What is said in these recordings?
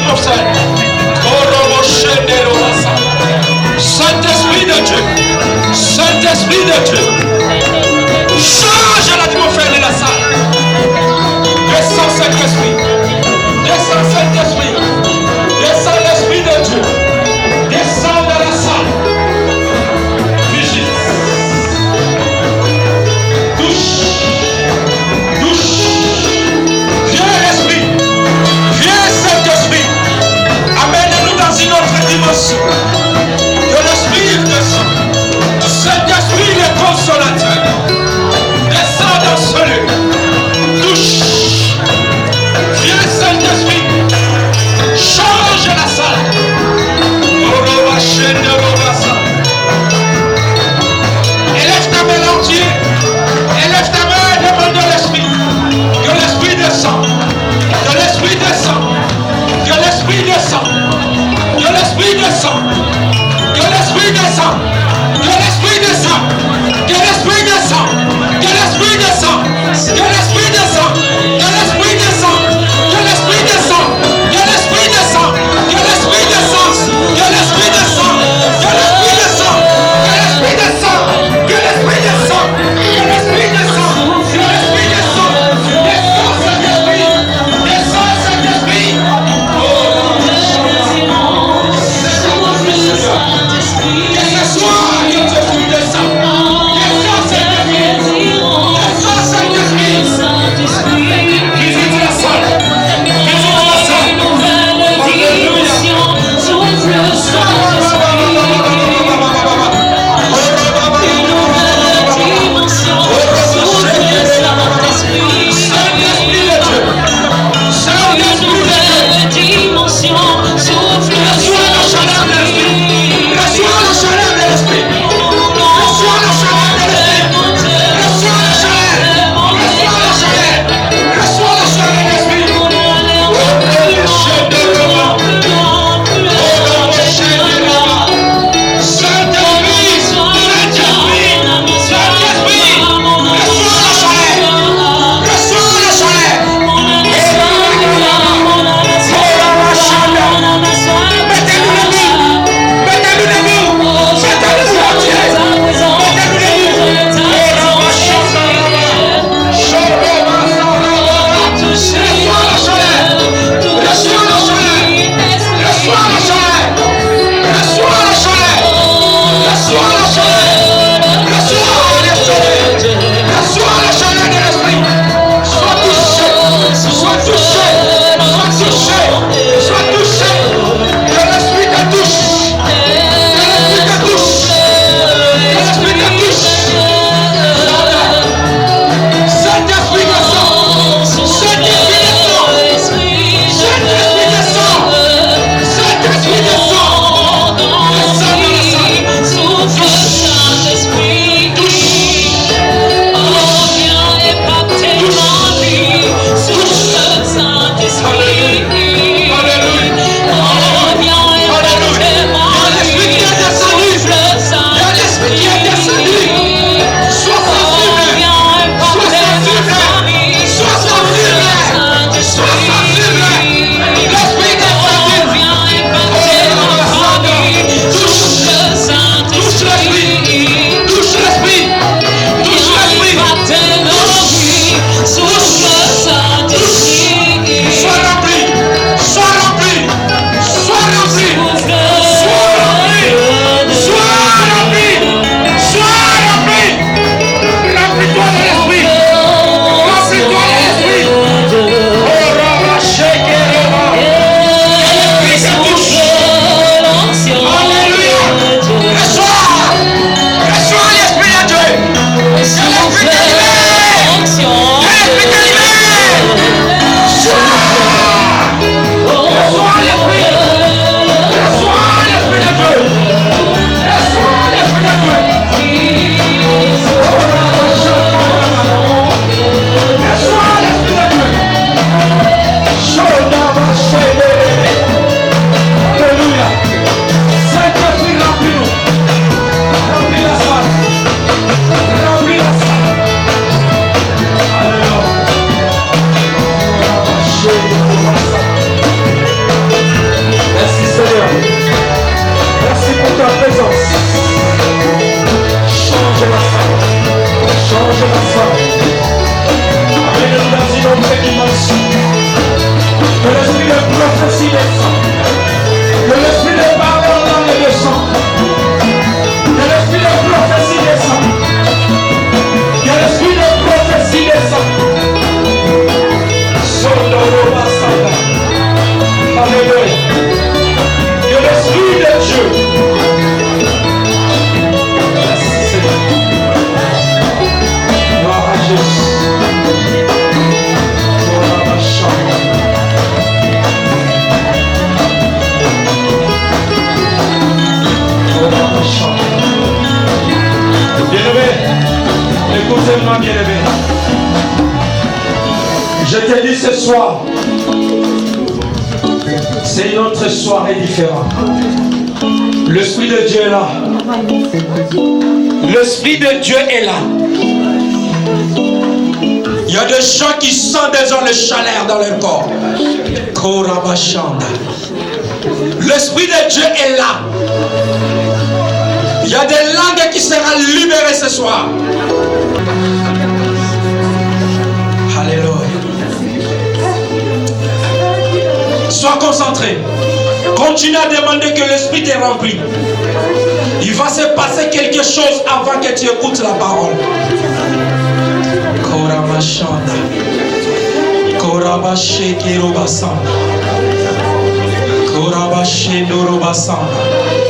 l'atmosphère. Saint-Esprit de Dieu, Saint-Esprit de Dieu, change l'atmosphère de la salle. Descends Saint-Esprit, descends Saint-Esprit, descends l'Esprit de Dieu, descends dans la salle. Vigile, touche, touche. Viens l'Esprit, viens Saint-Esprit, amène-nous dans une autre dimension. Que l'Esprit descend, Saint-Esprit le consolateur, descend dans ce lieu, touche. Viens Saint-Esprit, change la salle. Élève ta main entière, élève ta main et demande à l'Esprit. Que l'Esprit descend, que l'Esprit descend, que l'Esprit descend, que l'Esprit descend, que l'Esprit descend, que l'Esprit descend, que l'Esprit descend, que l'Esprit descend, que l'Esprit descend, que l'Esprit descend, que l'Esprit descend, que l'Esprit descend, que l'Esprit descend, que l'Esprit descend, que l'Esprit descend, que l'Esprit descend, que l'Esprit descend, que l'Esprit descend, que l'Esprit descend, descend Saint-Esprit, descend Saint-Esprit. Que ce soit Écoutez-moi, bien-aimé. Je te dis ce soir, c'est une autre soirée différente. L'Esprit de Dieu est là. L'Esprit de Dieu est là. Il y a des gens qui sentent déjà le chaleur dans leur corps. L'Esprit de Dieu est là. Il y a des langues qui seront libérées ce soir. Alléluia. Sois concentré. Continue à demander que l'Esprit te remplit. Il va se passer quelque chose avant que tu écoutes la parole. Korabashanda. Korabashe kirobasanda. Korabashe dorobasanda.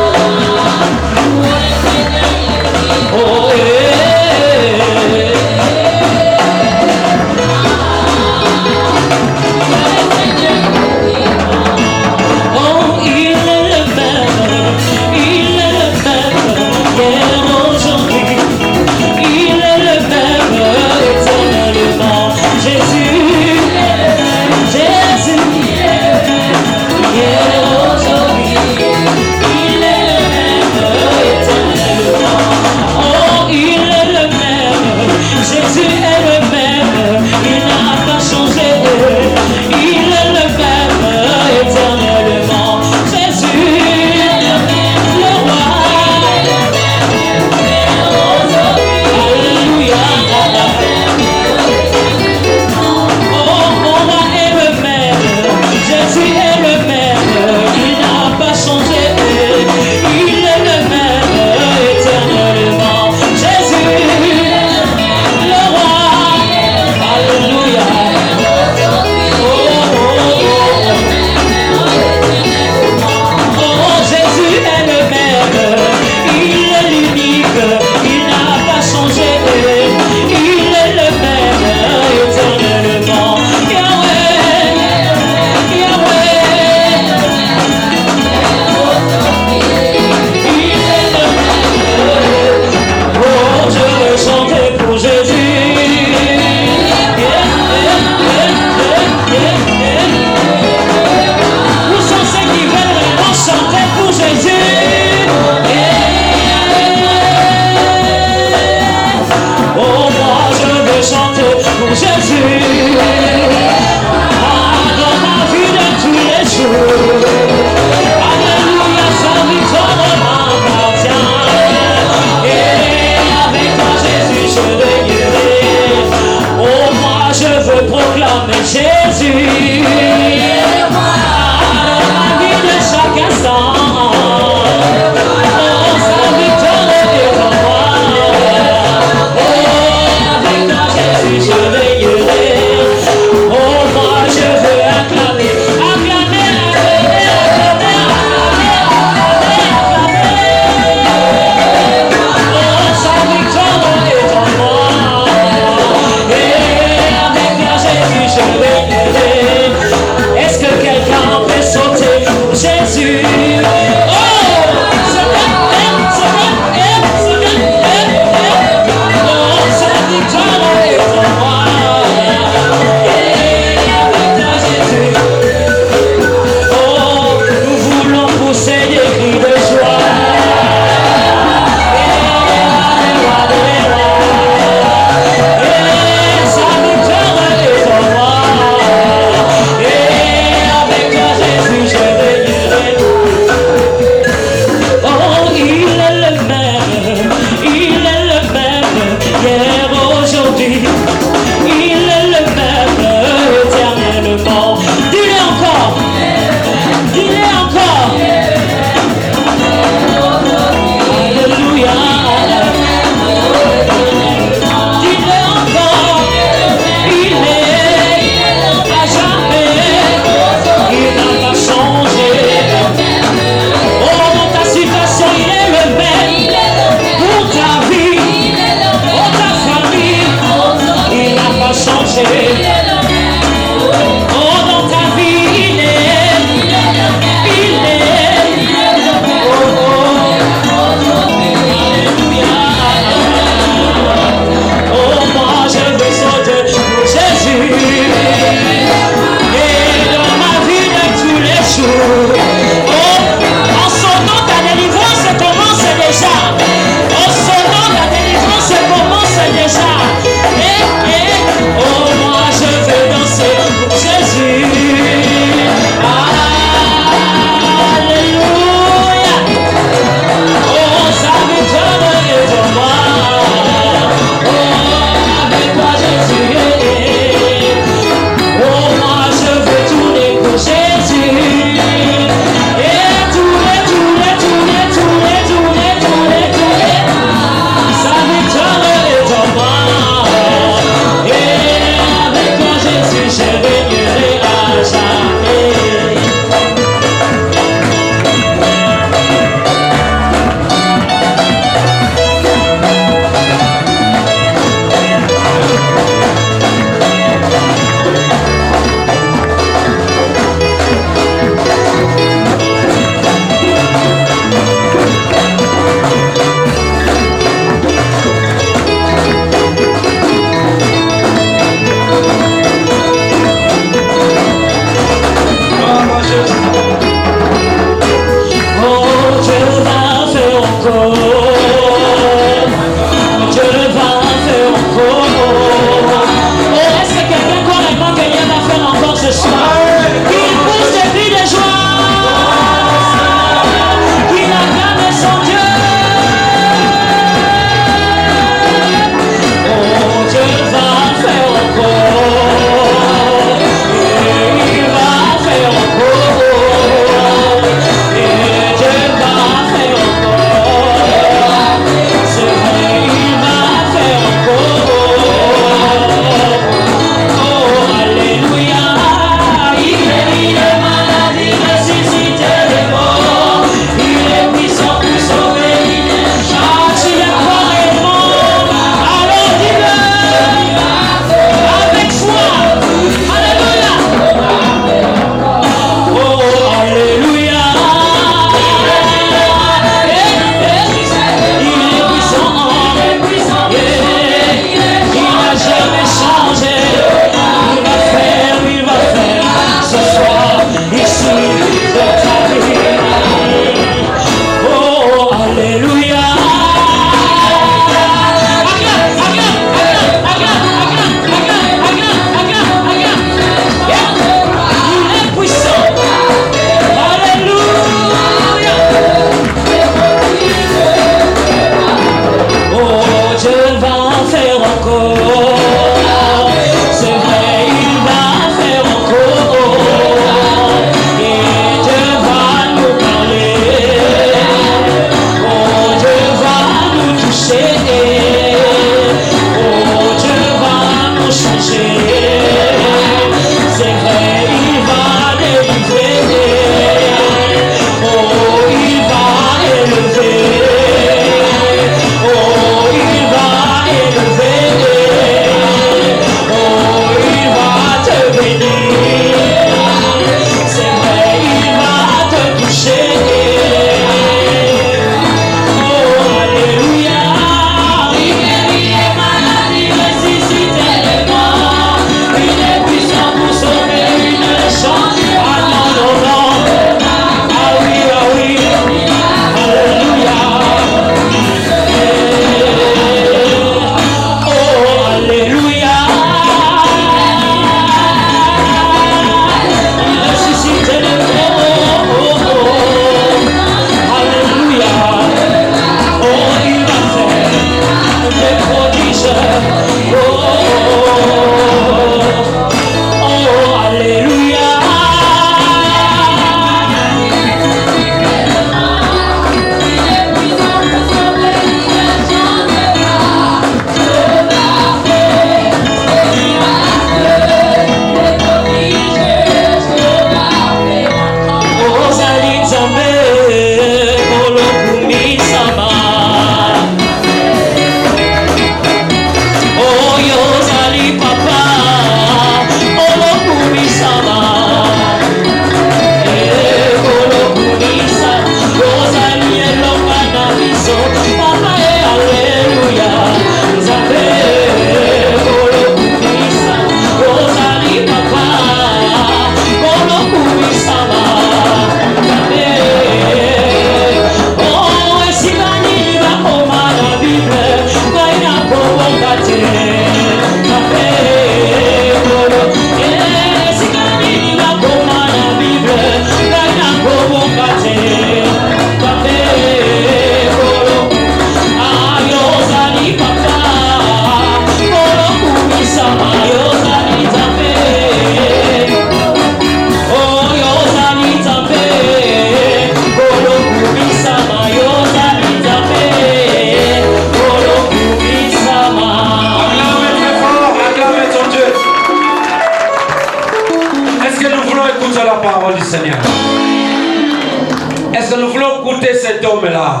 cet homme-là.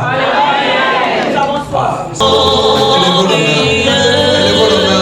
Nous avons soif. Élevons la main. Élevons la main.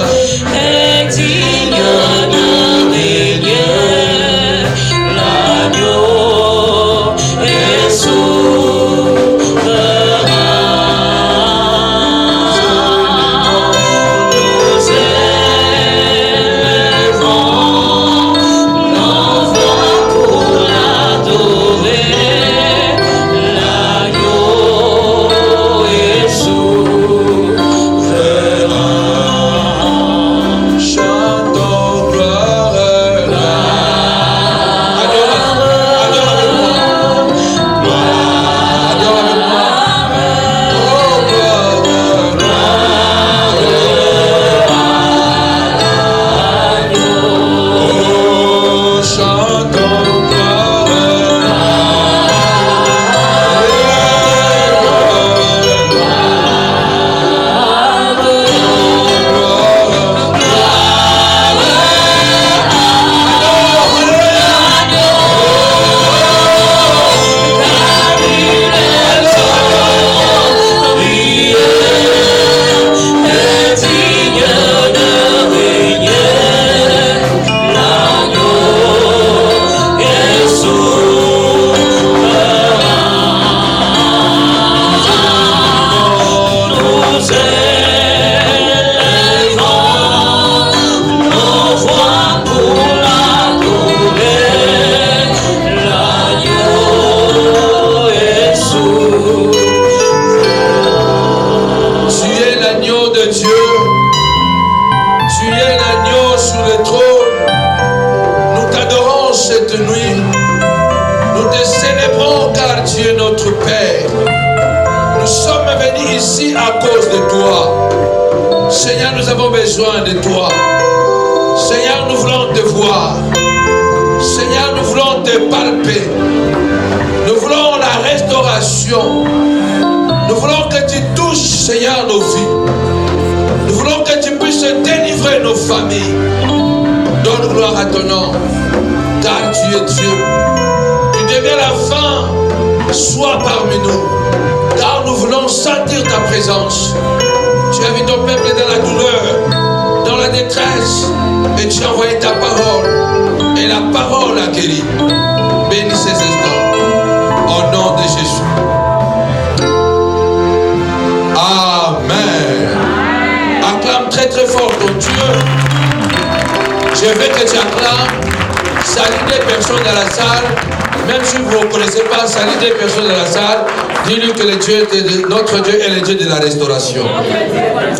Notre Dieu est le Dieu de la restauration.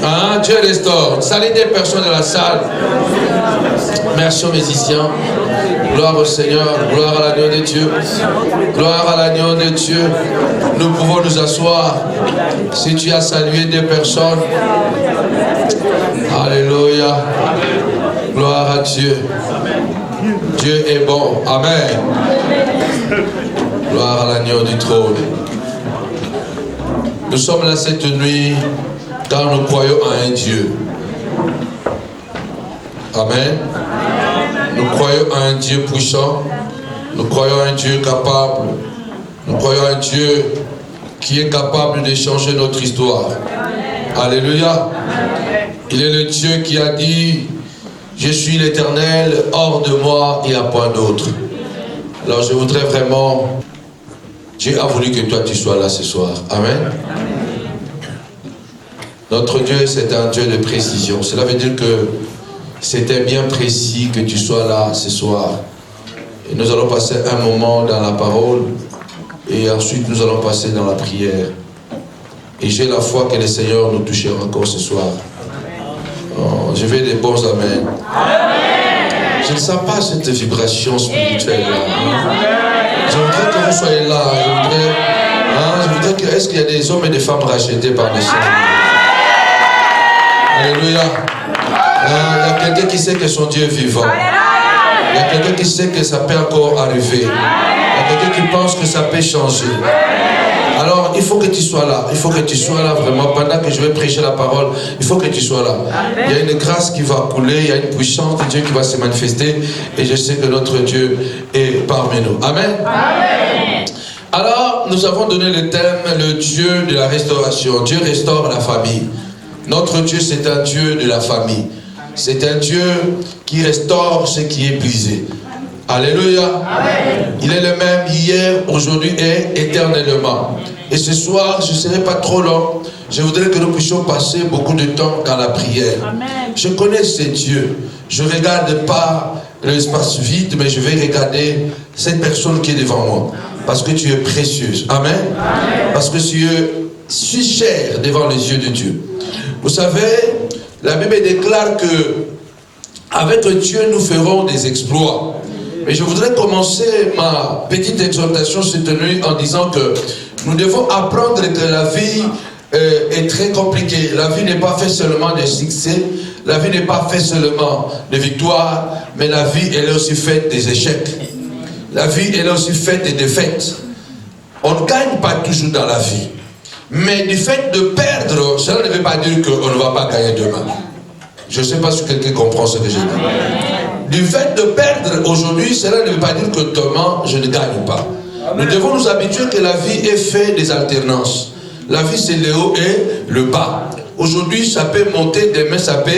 Hein? Dieu restaure. Salut des personnes dans la salle. Merci aux musiciens. Gloire au Seigneur. Gloire à l'agneau de Dieu. Gloire à l'agneau de Dieu. Nous pouvons nous asseoir. Si tu as salué des personnes. Alléluia. Gloire à Dieu. Dieu est bon. Amen. Gloire à l'agneau du trône. Nous sommes là cette nuit car nous croyons à un Dieu. Amen. Nous croyons à un Dieu puissant. Nous croyons à un Dieu capable. Nous croyons à un Dieu qui est capable de changer notre histoire. Alléluia. Il est le Dieu qui a dit, je suis l'Éternel, hors de moi il n'y a point d'autre. Alors je voudrais vraiment, Dieu a voulu que toi tu sois là ce soir. Amen. Notre Dieu c'est un Dieu de précision. Cela veut dire que c'était bien précis que tu sois là ce soir. Et nous allons passer un moment dans la parole et ensuite nous allons passer dans la prière. Et j'ai la foi que le Seigneur nous touchera encore ce soir. Oh, je vais des bons amen. Je ne sens pas cette vibration spirituelle là. Je voudrais que vous soyez là. Je voudrais que, est-ce qu'il y a des hommes et des femmes rachetés par le Seigneur? Alléluia. Il y a quelqu'un qui sait que son Dieu est vivant. Il y a quelqu'un qui sait que ça peut encore arriver. Il y a quelqu'un qui pense que ça peut changer. Alors, il faut que tu sois là. Il faut que tu sois là vraiment. Pendant que je vais prêcher la parole, il faut que tu sois là. Il y a une grâce qui va couler. Il y a une puissance de Dieu qui va se manifester. Et je sais que notre Dieu est parmi nous. Amen. Alors, nous avons donné le thème, le Dieu de la restauration. Dieu restaure la famille. Notre Dieu, c'est un Dieu de la famille. C'est un Dieu qui restaure ce qui est brisé. Alléluia. Amen. Il est le même hier, aujourd'hui et éternellement. Et ce soir, je ne serai pas trop long. Je voudrais que nous puissions passer beaucoup de temps dans la prière. Amen. Je connais ce Dieu. Je ne regarde pas l'espace vide, mais je vais regarder cette personne qui est devant moi. Parce que tu es précieuse. Amen. Amen. Parce que tu es cher devant les yeux de Dieu. Vous savez, la Bible déclare que avec Dieu, nous ferons des exploits. Mais je voudrais commencer ma petite exhortation cette nuit en disant que nous devons apprendre que la vie est très compliquée. La vie n'est pas faite seulement de succès, la vie n'est pas faite seulement de victoire, mais la vie elle est aussi faite des échecs. La vie elle est aussi faite des défaites. On ne gagne pas toujours dans la vie. Mais du fait de perdre, cela ne veut pas dire qu'on ne va pas gagner demain. Je ne sais pas si quelqu'un comprend ce que je dis. Du fait de perdre aujourd'hui, cela ne veut pas dire que demain, je ne gagne pas. Nous devons nous habituer que la vie est faite des alternances. La vie, c'est le haut et le bas. Aujourd'hui, ça peut monter, demain, ça peut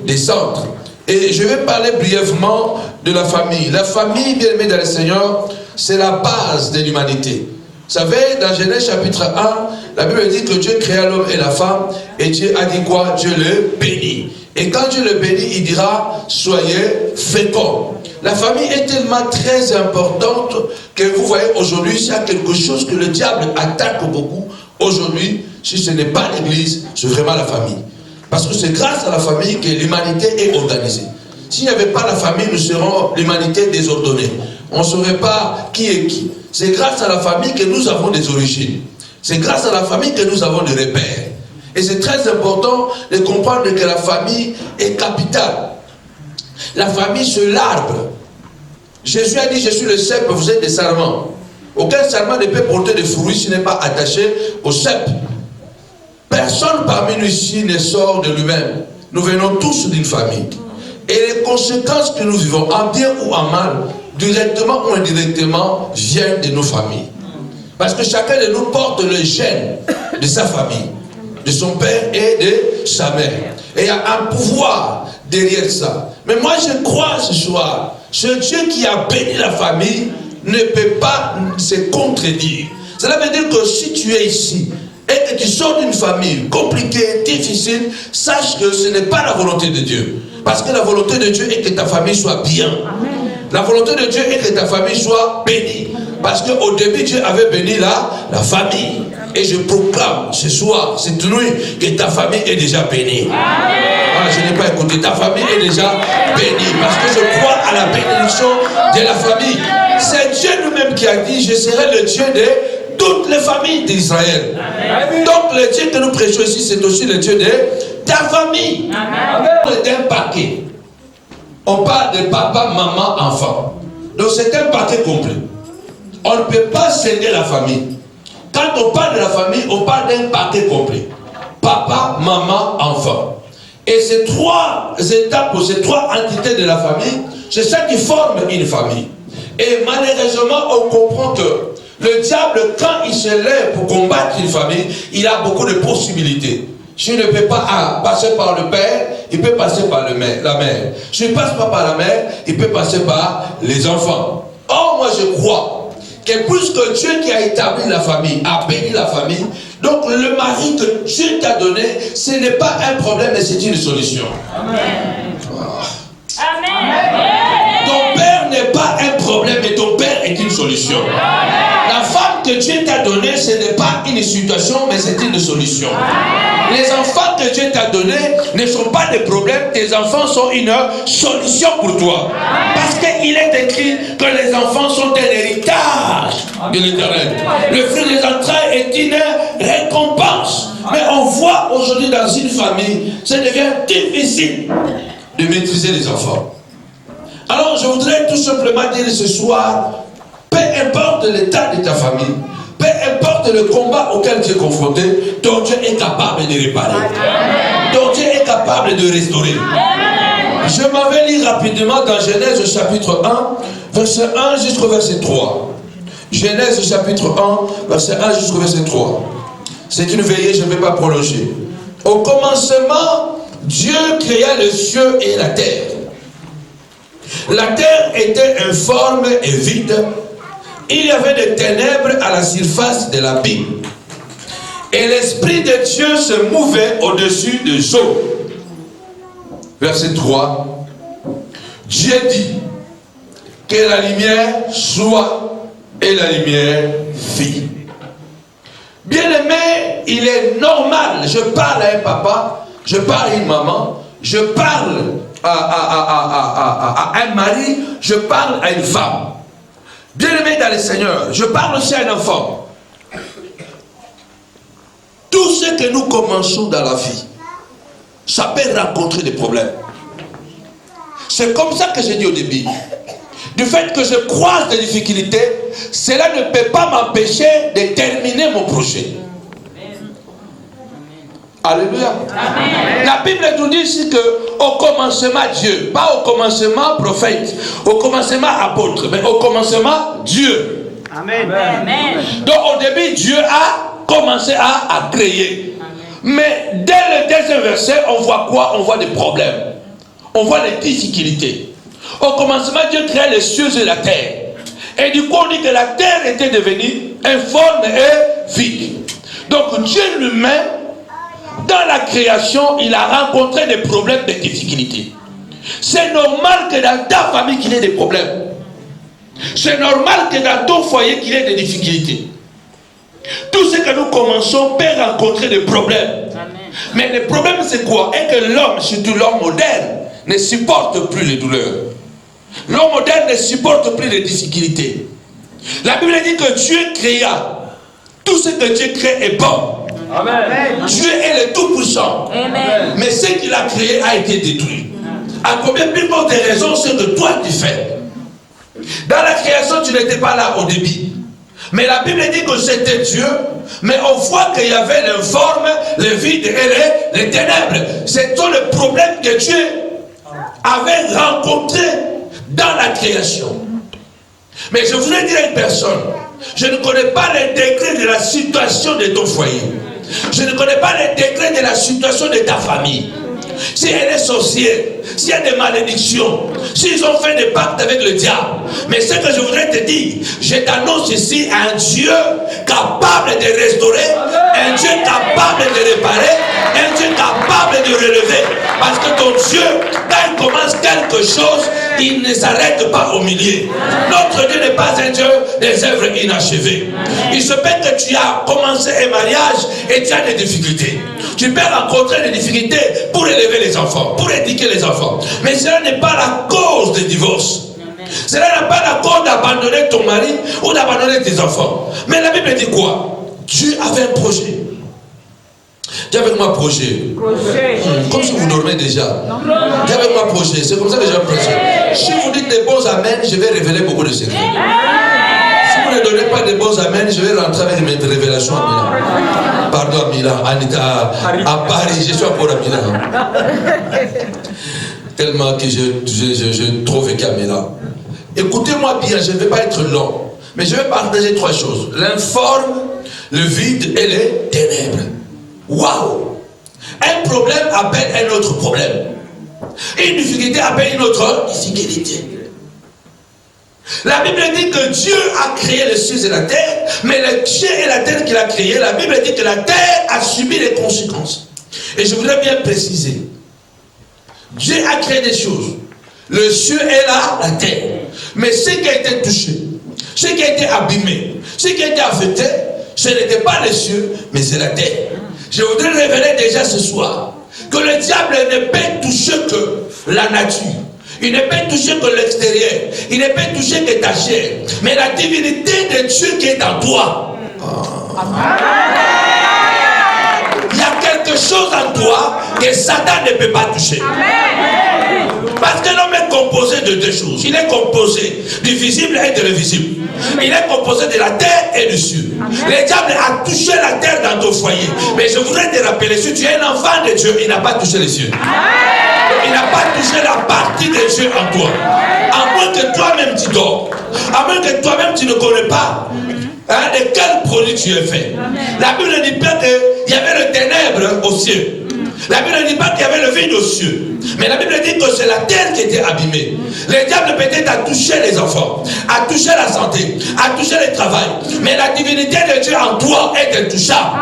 descendre. Et je vais parler brièvement de la famille. La famille, bien aimée dans le Seigneur, c'est la base de l'humanité. Vous savez, dans Genèse chapitre 1, la Bible dit que Dieu créa l'homme et la femme, et Dieu a dit quoi? Dieu le bénit. Et quand Dieu le bénit, il dira, soyez féconds. La famille est tellement très importante que vous voyez aujourd'hui, s'il y a quelque chose que le diable attaque beaucoup, aujourd'hui, si ce n'est pas l'église, c'est vraiment la famille. Parce que c'est grâce à la famille que l'humanité est organisée. S'il n'y avait pas la famille, nous serions l'humanité désordonnée. On ne saurait pas qui est qui. C'est grâce à la famille que nous avons des origines. C'est grâce à la famille que nous avons des repères. Et c'est très important de comprendre que la famille est capitale. La famille, c'est l'arbre. Jésus a dit, je suis le cep, vous êtes des sarments. Aucun sarment ne peut porter de fruits s'il n'est pas attaché au cep. Personne parmi nous ici ne sort de lui-même. Nous venons tous d'une famille. Et les conséquences que nous vivons, en bien ou en mal, directement ou indirectement, viennent de nos familles. Parce que chacun de nous porte le gène de sa famille, de son père et de sa mère. Et il y a un pouvoir derrière ça. Mais moi je crois ce soir, ce Dieu qui a béni la famille ne peut pas se contredire. Cela veut dire que si tu es ici et que tu sors d'une famille compliquée, difficile, sache que ce n'est pas la volonté de Dieu. Parce que la volonté de Dieu est que ta famille soit bien. Amen. La volonté de Dieu est que ta famille soit bénie. Parce qu'au début, Dieu avait béni la famille. Et je proclame ce soir, cette nuit, que ta famille est déjà bénie. Ah, je n'ai pas écouté. Ta famille est déjà bénie. Parce que je crois à la bénédiction de la famille. C'est Dieu lui-même qui a dit, je serai le Dieu de toutes les familles d'Israël. Donc le Dieu que nous prêchons ici, c'est aussi le Dieu de ta famille. D'un paquet. On parle de papa, maman, enfant. Donc c'est un paquet complet. On ne peut pas scinder la famille. Quand on parle de la famille, on parle d'un paquet complet. Papa, maman, enfant. Et ces trois étapes, ou ces trois entités de la famille, c'est ça qui forme une famille. Et malheureusement, on comprend que le diable, quand il se lève pour combattre une famille, il a beaucoup de possibilités. S'il ne peut pas passer par le père, il peut passer par la mère. S'il ne passe pas par la mère, il peut passer par les enfants. Or, moi je crois que puisque Dieu qui a établi la famille, a béni la famille, donc le mari que Dieu t'a donné, ce n'est pas un problème, mais c'est une solution. Amen. Amen. Ton père n'est pas un problème, mais ton père est une solution. Amen. La femme que Dieu t'a donnée, ce n'est pas une situation, mais c'est une solution. Amen. Les enfants que Dieu t'a donnés ne sont pas des problèmes, tes enfants sont une solution pour toi. Amen. Parce qu'il est écrit que les enfants sont un héritage de l'Éternel. Le fruit des entrailles est une récompense. Mais on voit aujourd'hui dans une famille, ça devient difficile de maîtriser les enfants. Alors je voudrais tout simplement dire ce soir, peu importe l'état de ta famille, peu importe le combat auquel tu es confronté, ton Dieu est capable de réparer. Ton Dieu est capable de restaurer. Je m'en vais lire rapidement dans Genèse chapitre 1, verset 1 jusqu'au verset 3. Genèse chapitre 1, verset 1 jusqu'au verset 3. C'est une veillée, je ne vais pas prolonger. Au commencement, Dieu créa les cieux et la terre. La terre était informe et vide. Il y avait des ténèbres à la surface de l'abîme. Et l'Esprit de Dieu se mouvait au-dessus des eaux. Verset 3. Dieu dit que la lumière soit, et la lumière fit. Bien-aimé, il est normal. Je parle à un papa, je parle à une maman, je parle à un mari, je parle à une femme. Bien-aimé dans le Seigneur, je parle aussi à un enfant. Tout ce que nous commençons dans la vie, ça peut rencontrer des problèmes. C'est comme ça que j'ai dit au début. Du fait que je croise des difficultés, cela ne peut pas m'empêcher de terminer mon projet. Alléluia. Amen. La Bible nous dit ici qu'au commencement Dieu, pas au commencement prophète, au commencement apôtre, mais au commencement Dieu. Amen. Amen. Donc au début Dieu a commencé à créer. Amen. Mais dès le deuxième verset, on voit quoi? On voit des problèmes. On voit les difficultés. Au commencement Dieu créa les cieux et la terre. Et du coup on dit que la terre était devenue informe et vide. Donc Dieu lui-même, dans la création, il a rencontré des problèmes, des difficultés. C'est normal que dans ta famille qu'il y ait des problèmes. C'est normal que dans ton foyer qu'il y ait des difficultés. Tout ce que nous commençons peut rencontrer des problèmes. Amen. Mais le problème c'est quoi? Et que l'homme, surtout l'homme moderne, ne supporte plus les douleurs. L'homme moderne ne supporte plus les difficultés. La Bible dit que Dieu créa. Tout ce que Dieu crée est bon. Amen. Dieu est le tout-puissant. Mais ce qu'il a créé a été détruit. À combien plus forte raison ce que toi tu fais? Dans la création, tu n'étais pas là au début. Mais la Bible dit que c'était Dieu. Mais on voit qu'il y avait l'informe, le vide et les ténèbres. C'est tout le problème que Dieu avait rencontré dans la création. Mais je voudrais dire à une personne, je ne connais pas les degrés de la situation de ton foyer. Je ne connais pas les degrés de la situation de ta famille. Si elle est sorcière, s'il y a des malédictions, s'ils ont fait des pactes avec le diable. Mais ce que je voudrais te dire, je t'annonce ici un Dieu capable de restaurer, un Dieu capable de réparer, un Dieu capable de relever. Parce que ton Dieu, quand il commence quelque chose, il ne s'arrête pas au milieu. Notre Dieu n'est pas un Dieu des œuvres inachevées. Il se peut que tu as commencé un mariage et tu as des difficultés. Tu peux rencontrer des difficultés pour élever les enfants, pour éduquer les enfants. Mais cela n'est pas la cause du divorce. Cela n'est pas la cause d'abandonner ton mari ou d'abandonner tes enfants. Mais la Bible dit quoi? Dieu avait un projet. Dis avec moi projet. Comme si vous dormez déjà. Dis avec moi projet. C'est comme ça que j'ai un projet. Si vous dites des bons amens, je vais révéler beaucoup de secrets. Si vous ne donnez pas de bons amens, je vais rentrer avec mes révélations à Milan. Pardon à Milan, à Paris, je suis encore à Milan. Tellement que je trop vécu à Milan. Écoutez-moi bien, je ne vais pas être long. Mais je vais partager trois choses. L'informe, le vide et les ténèbres. Waouh! Un problème appelle un autre problème. Une difficulté appelle une autre difficulté. La Bible dit que Dieu a créé les cieux et la terre, mais le ciel et la terre qu'il a créé, la Bible dit que la terre a subi les conséquences. Et je voudrais bien préciser. Dieu a créé des choses. Le ciel est là, la terre. Mais ce qui a été touché, ce qui a été abîmé, ce qui a été affecté, ce n'était pas les cieux, mais c'est la terre. Je voudrais révéler déjà ce soir que le diable ne peut toucher que la nature. Il ne peut toucher que l'extérieur. Il ne peut toucher que ta chair. Mais la divinité de Dieu qui est en toi. Il y a quelque chose en toi que Satan ne peut pas toucher. Parce que l'homme est composé de deux choses. Il est composé du visible et de l'invisible. Il est composé de la terre et du ciel. Le diable a touché la terre dans ton foyer. Mais je voudrais te rappeler, si tu es un enfant de Dieu, il n'a pas touché les cieux. Il n'a pas touché la partie de Dieu en toi. À moins que toi-même tu dors. À moins que toi-même tu ne connais pas Hein, de quel produit tu es fait? La Bible ne dit pas qu'il y avait le ténèbre aux cieux. La Bible ne dit pas qu'il y avait le vide aux cieux. Mais la Bible dit que c'est la terre qui était abîmée. Le diable peut-être a touché les enfants, a touché la santé, a touché le travail. Mais la divinité de Dieu en toi est intouchable.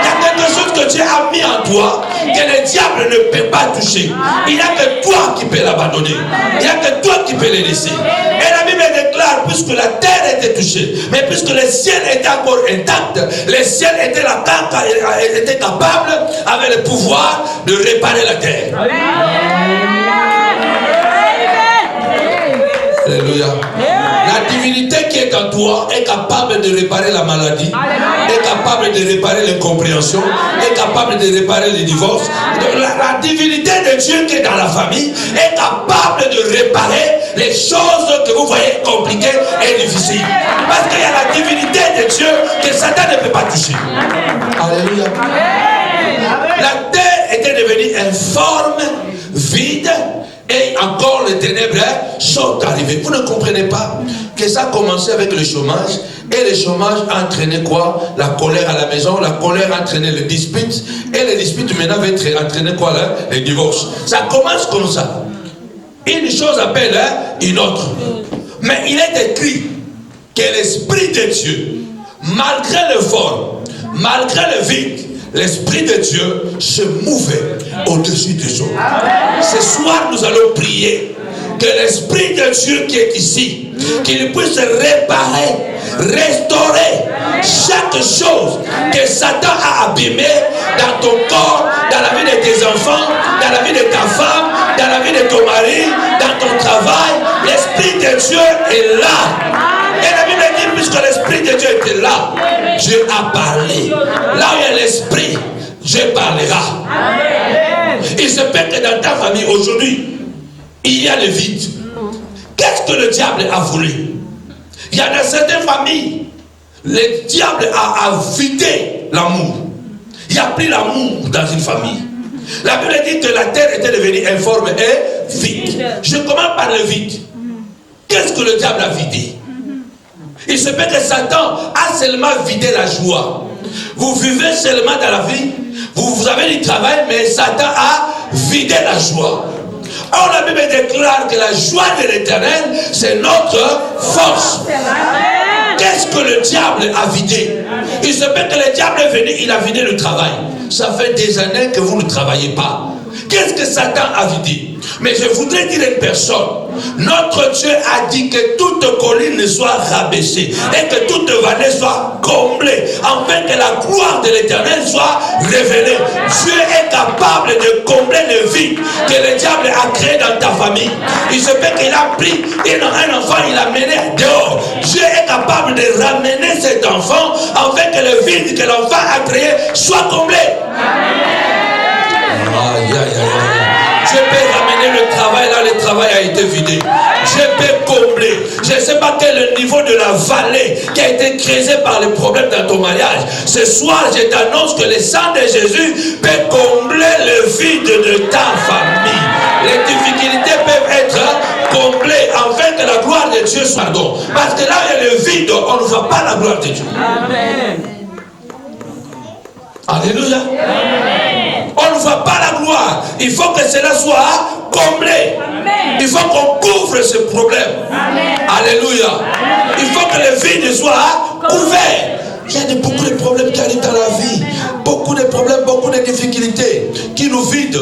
Il y a quelque chose que Dieu a mis en toi que le diable ne peut pas toucher. Il n'y a que toi qui peux l'abandonner. Il n'y a que toi qui peux le laisser. Et la Bible déclare, puisque la terre était touchée, mais puisque le ciel était encore intact, le ciel était capable, avait le pouvoir de réparer la terre. Alléluia. La divinité qui est en toi est capable de réparer la maladie, est capable de réparer l'incompréhension, est capable de réparer les divorces. La divinité de Dieu qui est dans la famille est capable de réparer les choses que vous voyez compliquées et difficiles. Parce qu'il y a la divinité de Dieu que Satan ne peut pas toucher. Alléluia. La terre était devenue informe, vide, et encore les ténèbres sont arrivées. Vous ne comprenez pas que ça a commencé avec le chômage, et le chômage a entraîné quoi? La colère à la maison, la colère a entraîné les disputes, et les disputes maintenant vont entraîner quoi là? Les divorces. Ça commence comme ça. Une chose appelle une autre. Mais il est écrit que l'Esprit de Dieu, malgré le fort, malgré le vide, l'Esprit de Dieu se mouvait au-dessus des eaux. Ce soir, nous allons prier que l'Esprit de Dieu qui est ici, qu'il puisse réparer, restaurer chaque chose que Satan a abîmé dans ton corps, dans la vie de tes enfants, dans la vie de ta femme, dans la vie de ton mari, dans ton travail. L'Esprit de Dieu est là. Et la Bible dit, puisque l'Esprit de Dieu était là, Dieu a parlé. Là où il y a l'Esprit, Dieu parlera. Il se peut que dans ta famille aujourd'hui, il y a le vide. Qu'est-ce que le diable a voulu? Il y a dans certaines familles, le diable a vidé l'amour. Il n'y a plus l'amour dans une famille. La Bible dit que la terre était devenue informe et vide. Je commence par le vide. Qu'est-ce que le diable a vidé? Il se peut que Satan a seulement vidé la joie. Vous vivez seulement dans la vie, vous avez du travail, mais Satan a vidé la joie. Or la Bible déclare que la joie de l'Éternel, c'est notre force. Qu'est-ce que le diable a vidé? Il se peut que le diable est venu, il a vidé le travail. Ça fait des années que vous ne travaillez pas. Qu'est-ce que Satan a vidé? Mais je voudrais dire à une personne, notre Dieu a dit que toute colline soit rabaissée et que toute vallée soit comblée, afin que la gloire de l'Éternel soit révélée. Dieu est capable de combler le vide que le diable a créé dans ta famille. Il se peut qu'il a pris un enfant, il l'a mené dehors. Dieu est capable de ramener cet enfant afin que le vide que l'enfant a créé soit comblé. Aïe, aïe, aïe. Je peux ramener le travail là, le travail a été vidé. Je peux combler. Je ne sais pas quel est le niveau de la vallée qui a été creusé par les problèmes dans ton mariage. Ce soir, je t'annonce que le sang de Jésus peut combler le vide de ta famille. Les difficultés peuvent être comblées afin que la gloire de Dieu soit là. Parce que là, il y a le vide, on ne voit pas la gloire de Dieu. Amen. Alléluia. Amen. On ne voit pas la gloire. Il faut que cela soit comblé. Amen. Il faut qu'on couvre ce problème. Amen. Alléluia. Amen. Il faut que le vide soit couvert. Il y a beaucoup de problèmes qui arrivent dans la vie. Beaucoup de problèmes, beaucoup de difficultés qui nous vident,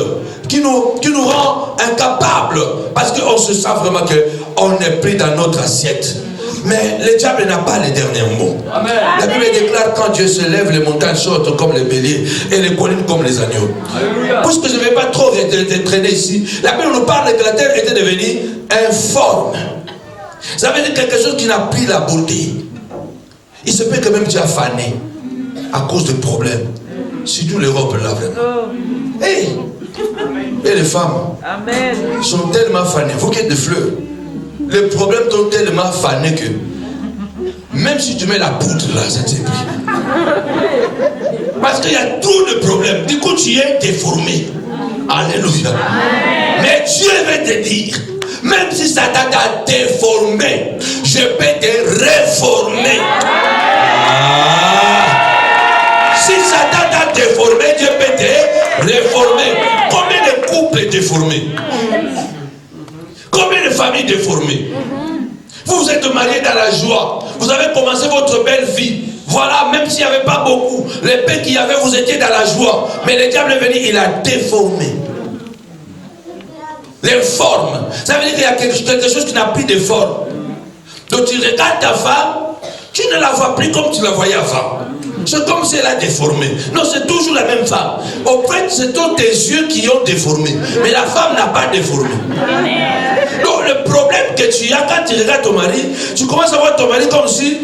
qui nous rend incapables. Parce qu'on se sent vraiment qu'on est pris dans notre assiette. Mais le diable n'a pas les derniers mots. Amen. La Bible déclare quand Dieu se lève, les montagnes sortent comme les béliers et les collines comme les agneaux. Alléluia. Puisque je ne vais pas trop traîner ici, la Bible nous parle que la terre était devenue informe. Ça veut dire quelque chose qui n'a plus la beauté. Il se peut que même tu as fané à cause de problèmes. Surtout l'Europe là vraiment. Hey. Et les femmes sont tellement fanées. Vous qui êtes de fleurs. Les problèmes sont tellement fanés que même si tu mets la poudre là, ça ne s'est plus. Parce qu'il y a trop de problèmes. Du coup, tu es déformé. Alléluia. Mais Dieu veut te dire, même si Satan t'a déformé, je peux te réformer. Si Satan t'a déformé, Dieu peut te réformer. Combien de couples déformés? Combien de familles déformées? Vous vous êtes mariés dans la joie. Vous avez commencé votre belle vie. Voilà, même s'il n'y avait pas beaucoup, les paix qu'il y avait, vous étiez dans la joie. Mais le diable est venu, il a déformé. Les formes. Ça veut dire qu'il y a quelque chose qui n'a plus de forme. Donc tu regardes ta femme, tu ne la vois plus comme tu la voyais avant. C'est comme si elle a déformé. Non, c'est toujours la même femme. Au fait, c'est tous tes yeux qui ont déformé. Mais la femme n'a pas déformé. Donc le problème que tu as quand tu regardes ton mari, tu commences à voir ton mari comme si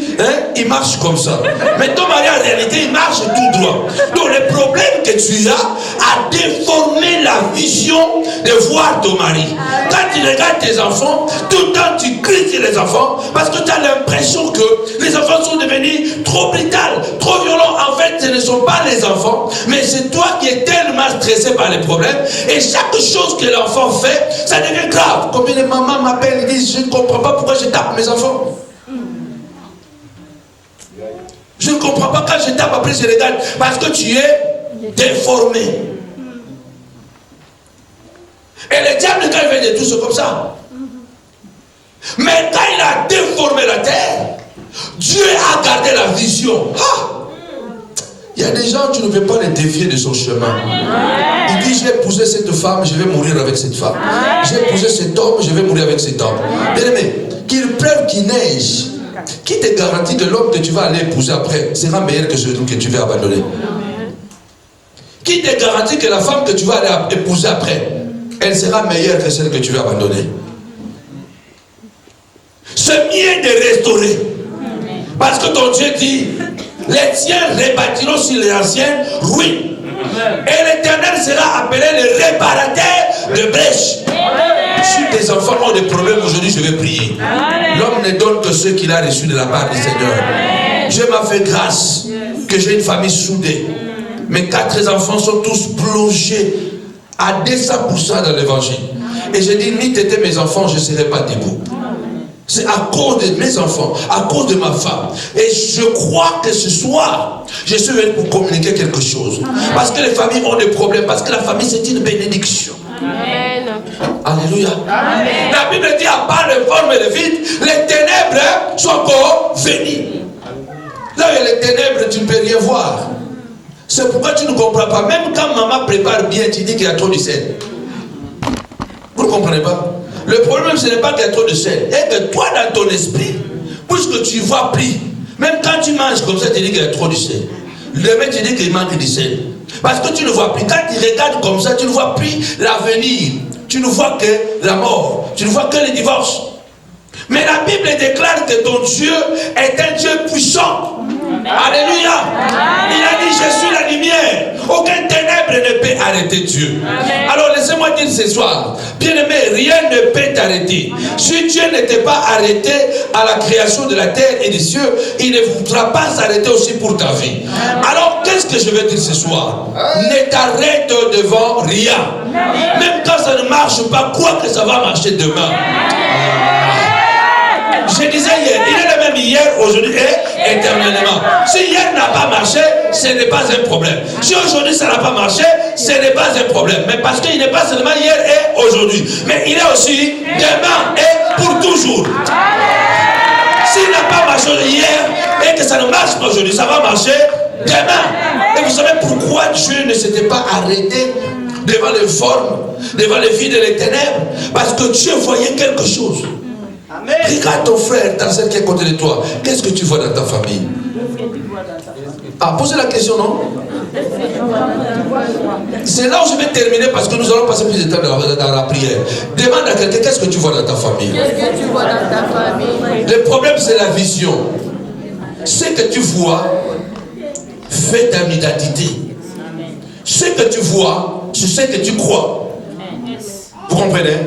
il marche comme ça. Mais ton mari en réalité il marche tout droit. Donc le problème que tu as a déformé la vision de voir ton mari. Quand tu regardes tes enfants, tout le temps tu critiques les enfants parce que tu as l'impression que les enfants sont devenus trop brutaux, trop violents. En fait, ce ne sont pas les enfants, mais c'est toi qui es tellement stressé par les problèmes. Et chaque chose que l'enfant fait, ça devient grave. Combien de mamans m'appellent et disent, je ne comprends pas pourquoi je tape mes enfants. Je ne comprends pas quand je tape, après je regarde. Parce que tu es déformé. Et le diable, quand il fait des trucs comme ça. Mais quand il a déformé la terre, Dieu a gardé la vision. Il y a des gens, tu ne peux pas les dévier de son chemin. Il dit, j'ai épousé cette femme, je vais mourir avec cette femme. J'ai épousé cet homme, je vais mourir avec cet homme. Bien aimé, qu'il pleuve, qu'il neige, qui te garantit que l'homme que tu vas aller épouser après sera meilleur que celui que tu vas abandonner? Qui te garantit que la femme que tu vas aller épouser après, elle sera meilleure que celle que tu vas abandonner? C'est mieux de restaurer. Parce que ton Dieu dit, les tiens rebâtiront sur les anciennes ruines. Et l'Éternel sera appelé le réparateur de brèches. Si tes enfants ont des problèmes aujourd'hui, je vais prier. L'homme ne donne que ce qu'il a reçu de la part du Seigneur. Dieu m'a fait grâce que j'ai une famille soudée. Mes 4 enfants sont tous plongés à 200% dans l'évangile. Et j'ai dit, ni t'étais mes enfants, je ne serais pas debout. C'est à cause de mes enfants, à cause de ma femme. Et je crois que ce soir, je suis venu pour communiquer quelque chose. Parce que les familles ont des problèmes, parce que la famille c'est une bénédiction. Amen. Alléluia. Amen. La Bible dit, à part les formes et les vides, les ténèbres sont encore venues. Là où il y a les ténèbres, tu ne peux rien voir. C'est pourquoi tu ne comprends pas. Même quand maman prépare bien, tu dis qu'il y a trop de sel. Vous ne comprenez pas? Le problème, ce n'est pas qu'il y a trop de sel. Et que toi, dans ton esprit, puisque tu vois plus, même quand tu manges comme ça, tu dis qu'il y a trop de sel. Demain, tu dis qu'il manque de sel. Parce que tu ne vois plus. Quand tu regardes comme ça, tu ne vois plus l'avenir. Tu ne vois que la mort. Tu ne vois que le divorce. Mais la Bible déclare que ton Dieu est un Dieu puissant. Alléluia. Il a dit, je suis la lumière. Aucun ténèbre ne peut arrêter Dieu. Amen. Alors laissez-moi dire ce soir, bien aimé, rien ne peut t'arrêter. Si Dieu n'était pas arrêté à la création de la terre et des cieux, il ne voudra pas s'arrêter aussi pour ta vie. Alors qu'est-ce que je veux dire ce soir? Ne t'arrête devant rien. Même quand ça ne marche pas, crois que ça va marcher demain. Je disais hier, il est le même hier, aujourd'hui et éternellement. Si hier n'a pas marché, ce n'est pas un problème. Si aujourd'hui ça n'a pas marché, ce n'est pas un problème. Mais parce qu'il n'est pas seulement hier et aujourd'hui, mais il est aussi demain et pour toujours. S'il n'a pas marché hier et que ça ne marche pas aujourd'hui, ça va marcher demain. Et vous savez pourquoi Dieu ne s'était pas arrêté devant les formes, devant les vies et les ténèbres? Parce que Dieu voyait quelque chose. Amen. Regarde ton frère, ta soeur qui est à côté de toi. Qu'est-ce que tu vois dans ta famille? Ah, posez la question, non? C'est là où je vais terminer parce que nous allons passer plus de temps dans la prière. Demande à quelqu'un, qu'est-ce que tu vois dans ta famille? Qu'est-ce que tu vois dans ta famille? Le problème, c'est la vision. Ce que tu vois fait ta identité. Ce que tu vois, c'est ce que tu crois. Vous comprenez?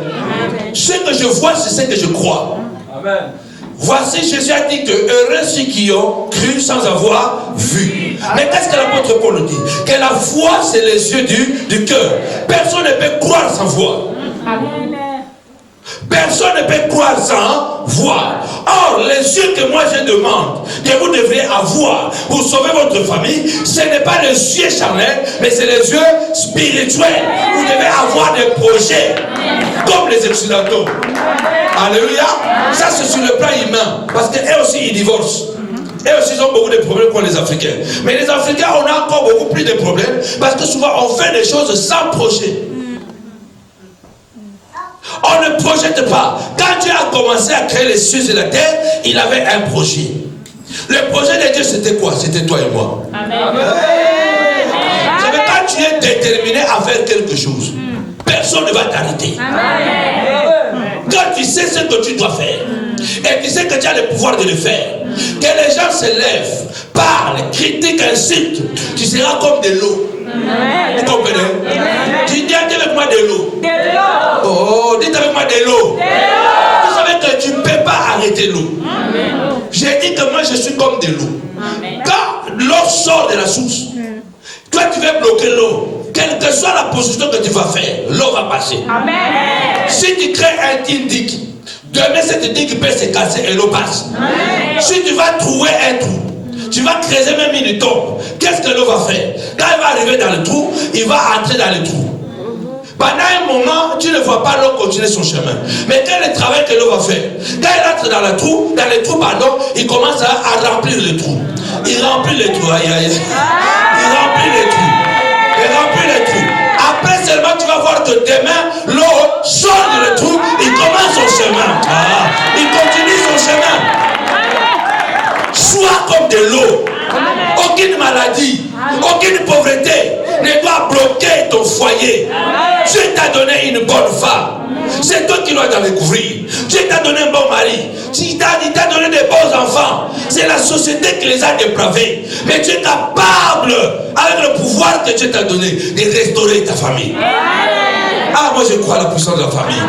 Ce que je vois, c'est ce que je crois. Amen. Voici, Jésus a dit que heureux ceux qui ont cru sans avoir vu. Mais qu'est-ce que l'apôtre Paul nous dit? Que la foi, c'est les yeux du cœur. Personne ne peut croire sans voir. Amen. Personne ne peut croire sans voir. Or, les yeux que moi je demande, que vous devriez avoir pour sauver votre famille, ce n'est pas les yeux charnels, mais c'est les yeux spirituels. Vous devez avoir des projets, comme les Occidentaux. Alléluia. Ça, c'est sur le plan humain. Parce qu'eux aussi, ils divorcent. Eux aussi, ils ont beaucoup de problèmes pour les Africains. Mais les Africains, on a encore beaucoup plus de problèmes, parce que souvent, on fait des choses sans projet. On ne projette pas. Quand Dieu a commencé à créer les cieux et la terre, il avait un projet. Le projet de Dieu, c'était quoi? C'était toi et moi. Amen. Vous savez, quand tu es déterminé à faire quelque chose, personne ne va t'arrêter. Quand tu sais ce que tu dois faire, et tu sais que tu as le pouvoir de le faire, que les gens se lèvent, parlent, critiquent, insultent, tu seras comme de l'eau. Vous comprenez? Tu dis avec moi de l'eau. Oh, dites avec moi de l'eau. Vous savez que tu ne peux pas arrêter l'eau. J'ai dit que moi je suis comme de l'eau. Quand l'eau sort de la source, toi tu veux bloquer l'eau. Quelle que soit la position que tu vas faire, l'eau va passer. Si tu crées un digue, demain cette digue peut se casser et l'eau passe. Si tu vas trouver un trou, tu vas creuser même une tombe. Qu'est-ce que l'eau va faire? Quand elle va arriver dans le trou, il va entrer dans le trou. Pendant un moment, tu ne vois pas l'eau continuer son chemin. Mais quel est le travail que l'eau va faire? Quand elle entre dans le trou, il commence à remplir le trou. Il remplit le trou. Aïe, aïe. Il remplit le trou. Il remplit le trou. Après seulement, tu vas voir que demain, l'eau sort du trou. Il commence son chemin. Il continue son chemin. Sois comme de l'eau. Aucune maladie, aucune pauvreté ne doit bloquer ton foyer. Dieu t'a donné une bonne femme. C'est toi qui dois t'en découvrir. Dieu t'a donné un bon mari. Il t'a donné des bons enfants. C'est la société qui les a dépravés. Mais tu es capable, avec le pouvoir que Dieu t'a donné, de restaurer ta famille. Ah, moi je crois à la puissance de la famille.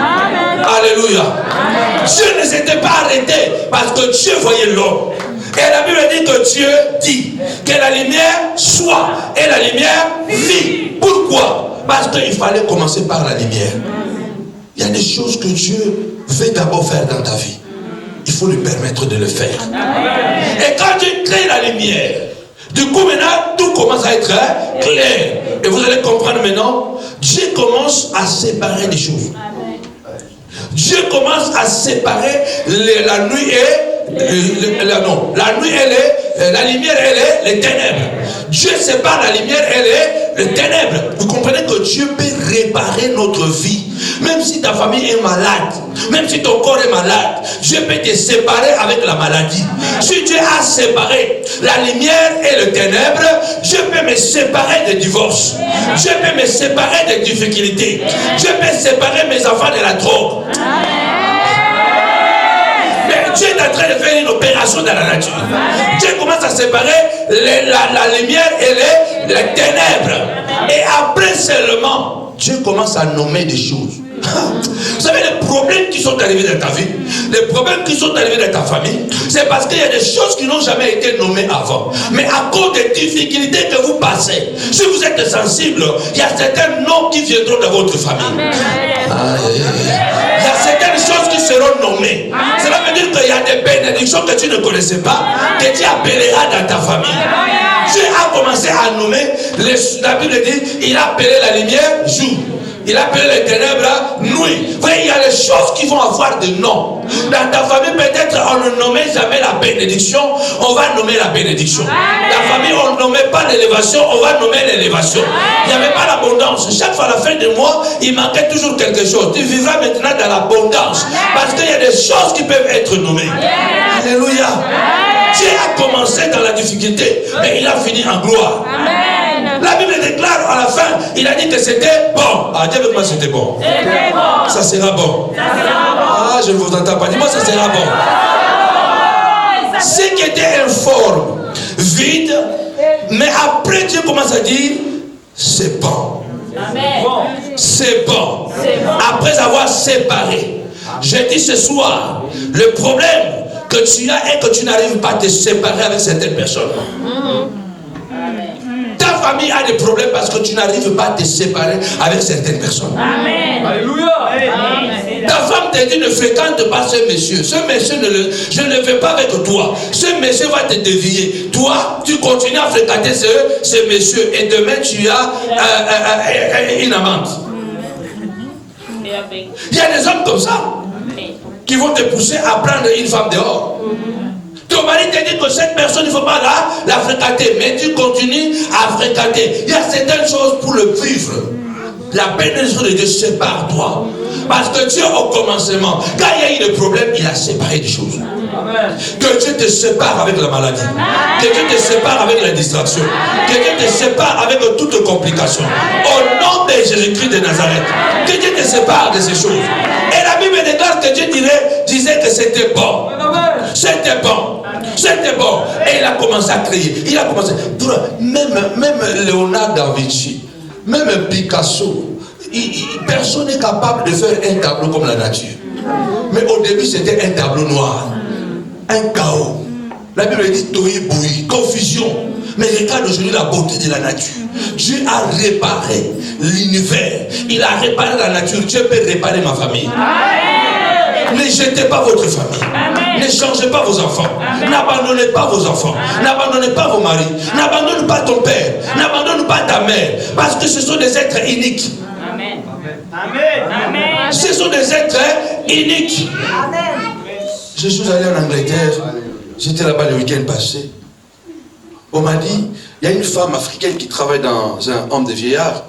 Alléluia. Dieu ne s'était pas arrêté parce que Dieu voyait l'homme. Et la Bible dit que Dieu dit que la lumière soit et la lumière vit. Pourquoi? Parce qu'il fallait commencer par la lumière. Il y a des choses que Dieu veut d'abord faire dans ta vie. Il faut lui permettre de le faire. Et quand Dieu crée la lumière, du coup maintenant tout commence à être clair. Et vous allez comprendre maintenant, Dieu commence à séparer des choses. Dieu commence à séparer la nuit et la nuit elle est, la lumière elle est les ténèbres. Dieu sépare la lumière elle est les ténèbres. Vous comprenez que Dieu peut réparer notre vie. Même si ta famille est malade, même si ton corps est malade, Dieu peut te séparer avec la maladie. Si Dieu a séparé la lumière et les ténèbres, Dieu peut me séparer des divorces. Dieu peut me séparer des difficultés. Dieu peut séparer mes enfants de la drogue. Dieu est en train de faire une opération dans la nature. Dieu commence à séparer la lumière et les ténèbres. Et après seulement, Dieu commence à nommer des choses. Vous savez, les problèmes qui sont arrivés dans ta vie, les problèmes qui sont arrivés dans ta famille, c'est parce qu'il y a des choses qui n'ont jamais été nommées avant. Mais à cause des difficultés que vous passez, si vous êtes sensible, il y a certains noms qui viendront dans votre famille. Il y a certaines choses qui seront nommées. Cela veut dire qu'il y a des bénédictions que tu ne connaissais pas, que tu appelleras dans ta famille. Dieu a commencé à nommer, la Bible dit, il a appelé la lumière jour. Il appelle les ténèbres nuit. Vous voyez, il y a des choses qui vont avoir des noms. Dans ta famille, peut-être on ne nommait jamais la bénédiction, on va nommer la bénédiction. La famille, on ne nommait pas l'élévation, on va nommer l'élévation. Il n'y avait pas l'abondance. Chaque fois à la fin du mois, il manquait toujours quelque chose. Tu vivras maintenant dans l'abondance. Parce qu'il y a des choses qui peuvent être nommées. Alléluia. Dieu a commencé dans la difficulté, mais il a fini en gloire. La Bible déclare à la fin, il a dit que c'était bon. Ah, dis avec moi, c'était bon. Ça sera bon. Ah, je ne vous entends pas. Dis-moi, ça sera bon. Ce qui était informe, vide, mais après Dieu commence à dire, c'est bon. C'est bon. Après avoir séparé. Je dis ce soir, le problème que tu as est que tu n'arrives pas à te séparer avec certaines personnes. Ta famille a des problèmes parce que tu n'arrives pas à te séparer avec certaines personnes. Amen. Alléluia. Ta femme te dit ne fréquente pas ce monsieur. Ce monsieur, je ne vais pas avec toi. Ce monsieur va te dévier. Toi, tu continues à fréquenter ce monsieur. Et demain, tu as une amante. Il y a des hommes comme ça qui vont te pousser à prendre une femme dehors. Ton mari te dit que cette personne, il ne faut pas la fréquenter. Mais tu continues à fréquenter. Il y a certaines choses pour le vivre. La bénédiction de Dieu sépare toi. Parce que Dieu, au commencement, quand il y a eu le problème, il a séparé des choses. Amen. Que Dieu te sépare avec la maladie. Amen. Que Dieu te sépare avec la distraction. Amen. Que Dieu te sépare avec toutes complications. Amen. Au nom de Jésus-Christ de Nazareth. Amen. Que Dieu te sépare de ces choses. Amen. Et la Bible déclare que Dieu disait que c'était bon. C'était bon. C'était bon. Et il a commencé à créer. Il a commencé. Même Léonard da Vinci, même Picasso, personne n'est capable de faire un tableau comme la nature. Mais au début, c'était un tableau noir. Un chaos. La Bible dit tohi boui, confusion. Mais regarde aujourd'hui la beauté de la nature. Dieu a réparé l'univers. Il a réparé la nature. Dieu peut réparer ma famille. Ne jetez pas votre famille. Amen. Ne changez pas vos enfants. N'abandonnez pas vos enfants. N'abandonnez pas vos maris. N'abandonne pas ton père. N'abandonne pas ta mère. Parce que ce sont des êtres uniques. Amen. Amen. Ce sont des êtres uniques. Amen. Je suis allé en Angleterre. J'étais là-bas le week-end passé. On m'a dit, il y a une femme africaine qui travaille dans un homme de vieillard.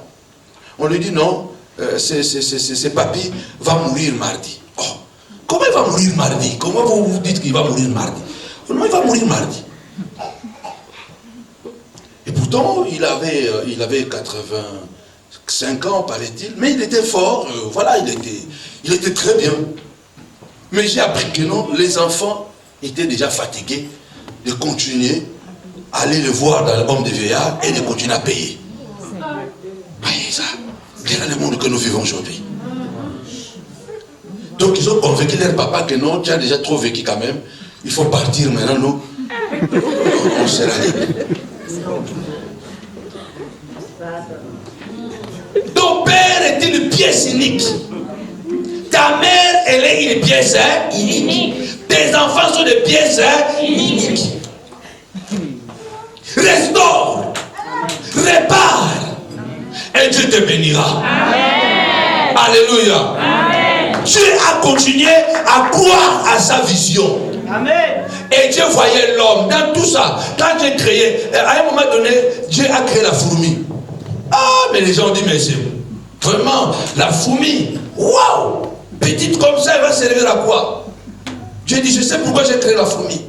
On lui dit non, c'est papy va mourir mardi. Oh, comment il va mourir mardi? Comment vous vous dites qu'il va mourir mardi? Non, il va mourir mardi. Et pourtant, il avait 85 ans, paraît-il, mais il était fort, voilà, il était très bien. Mais j'ai appris que non, les enfants étaient déjà fatigués de continuer à aller le voir dans l'homme de vieillard et de continuer à payer. Voyez ça, c'est le monde que nous vivons aujourd'hui. Donc ils ont convaincu leur papa que non, tu as déjà trop vécu quand même, il faut partir maintenant, nous, on sera libre. Ton père est une pièce unique. Ta mère, elle est une pièce unique. Tes enfants sont des pièces uniques. Restaure, répare, et Dieu te bénira. Amen. Alléluia. Amen. Dieu a continué à croire à sa vision. Amen. Et Dieu voyait l'homme dans tout ça. Quand Dieu créé, à un moment donné, Dieu a créé la fourmi. Ah, mais les gens disent, mais c'est vraiment la fourmi. Waouh! Petite comme ça, elle va servir à quoi? Dieu dit, je sais pourquoi j'ai créé la fourmi.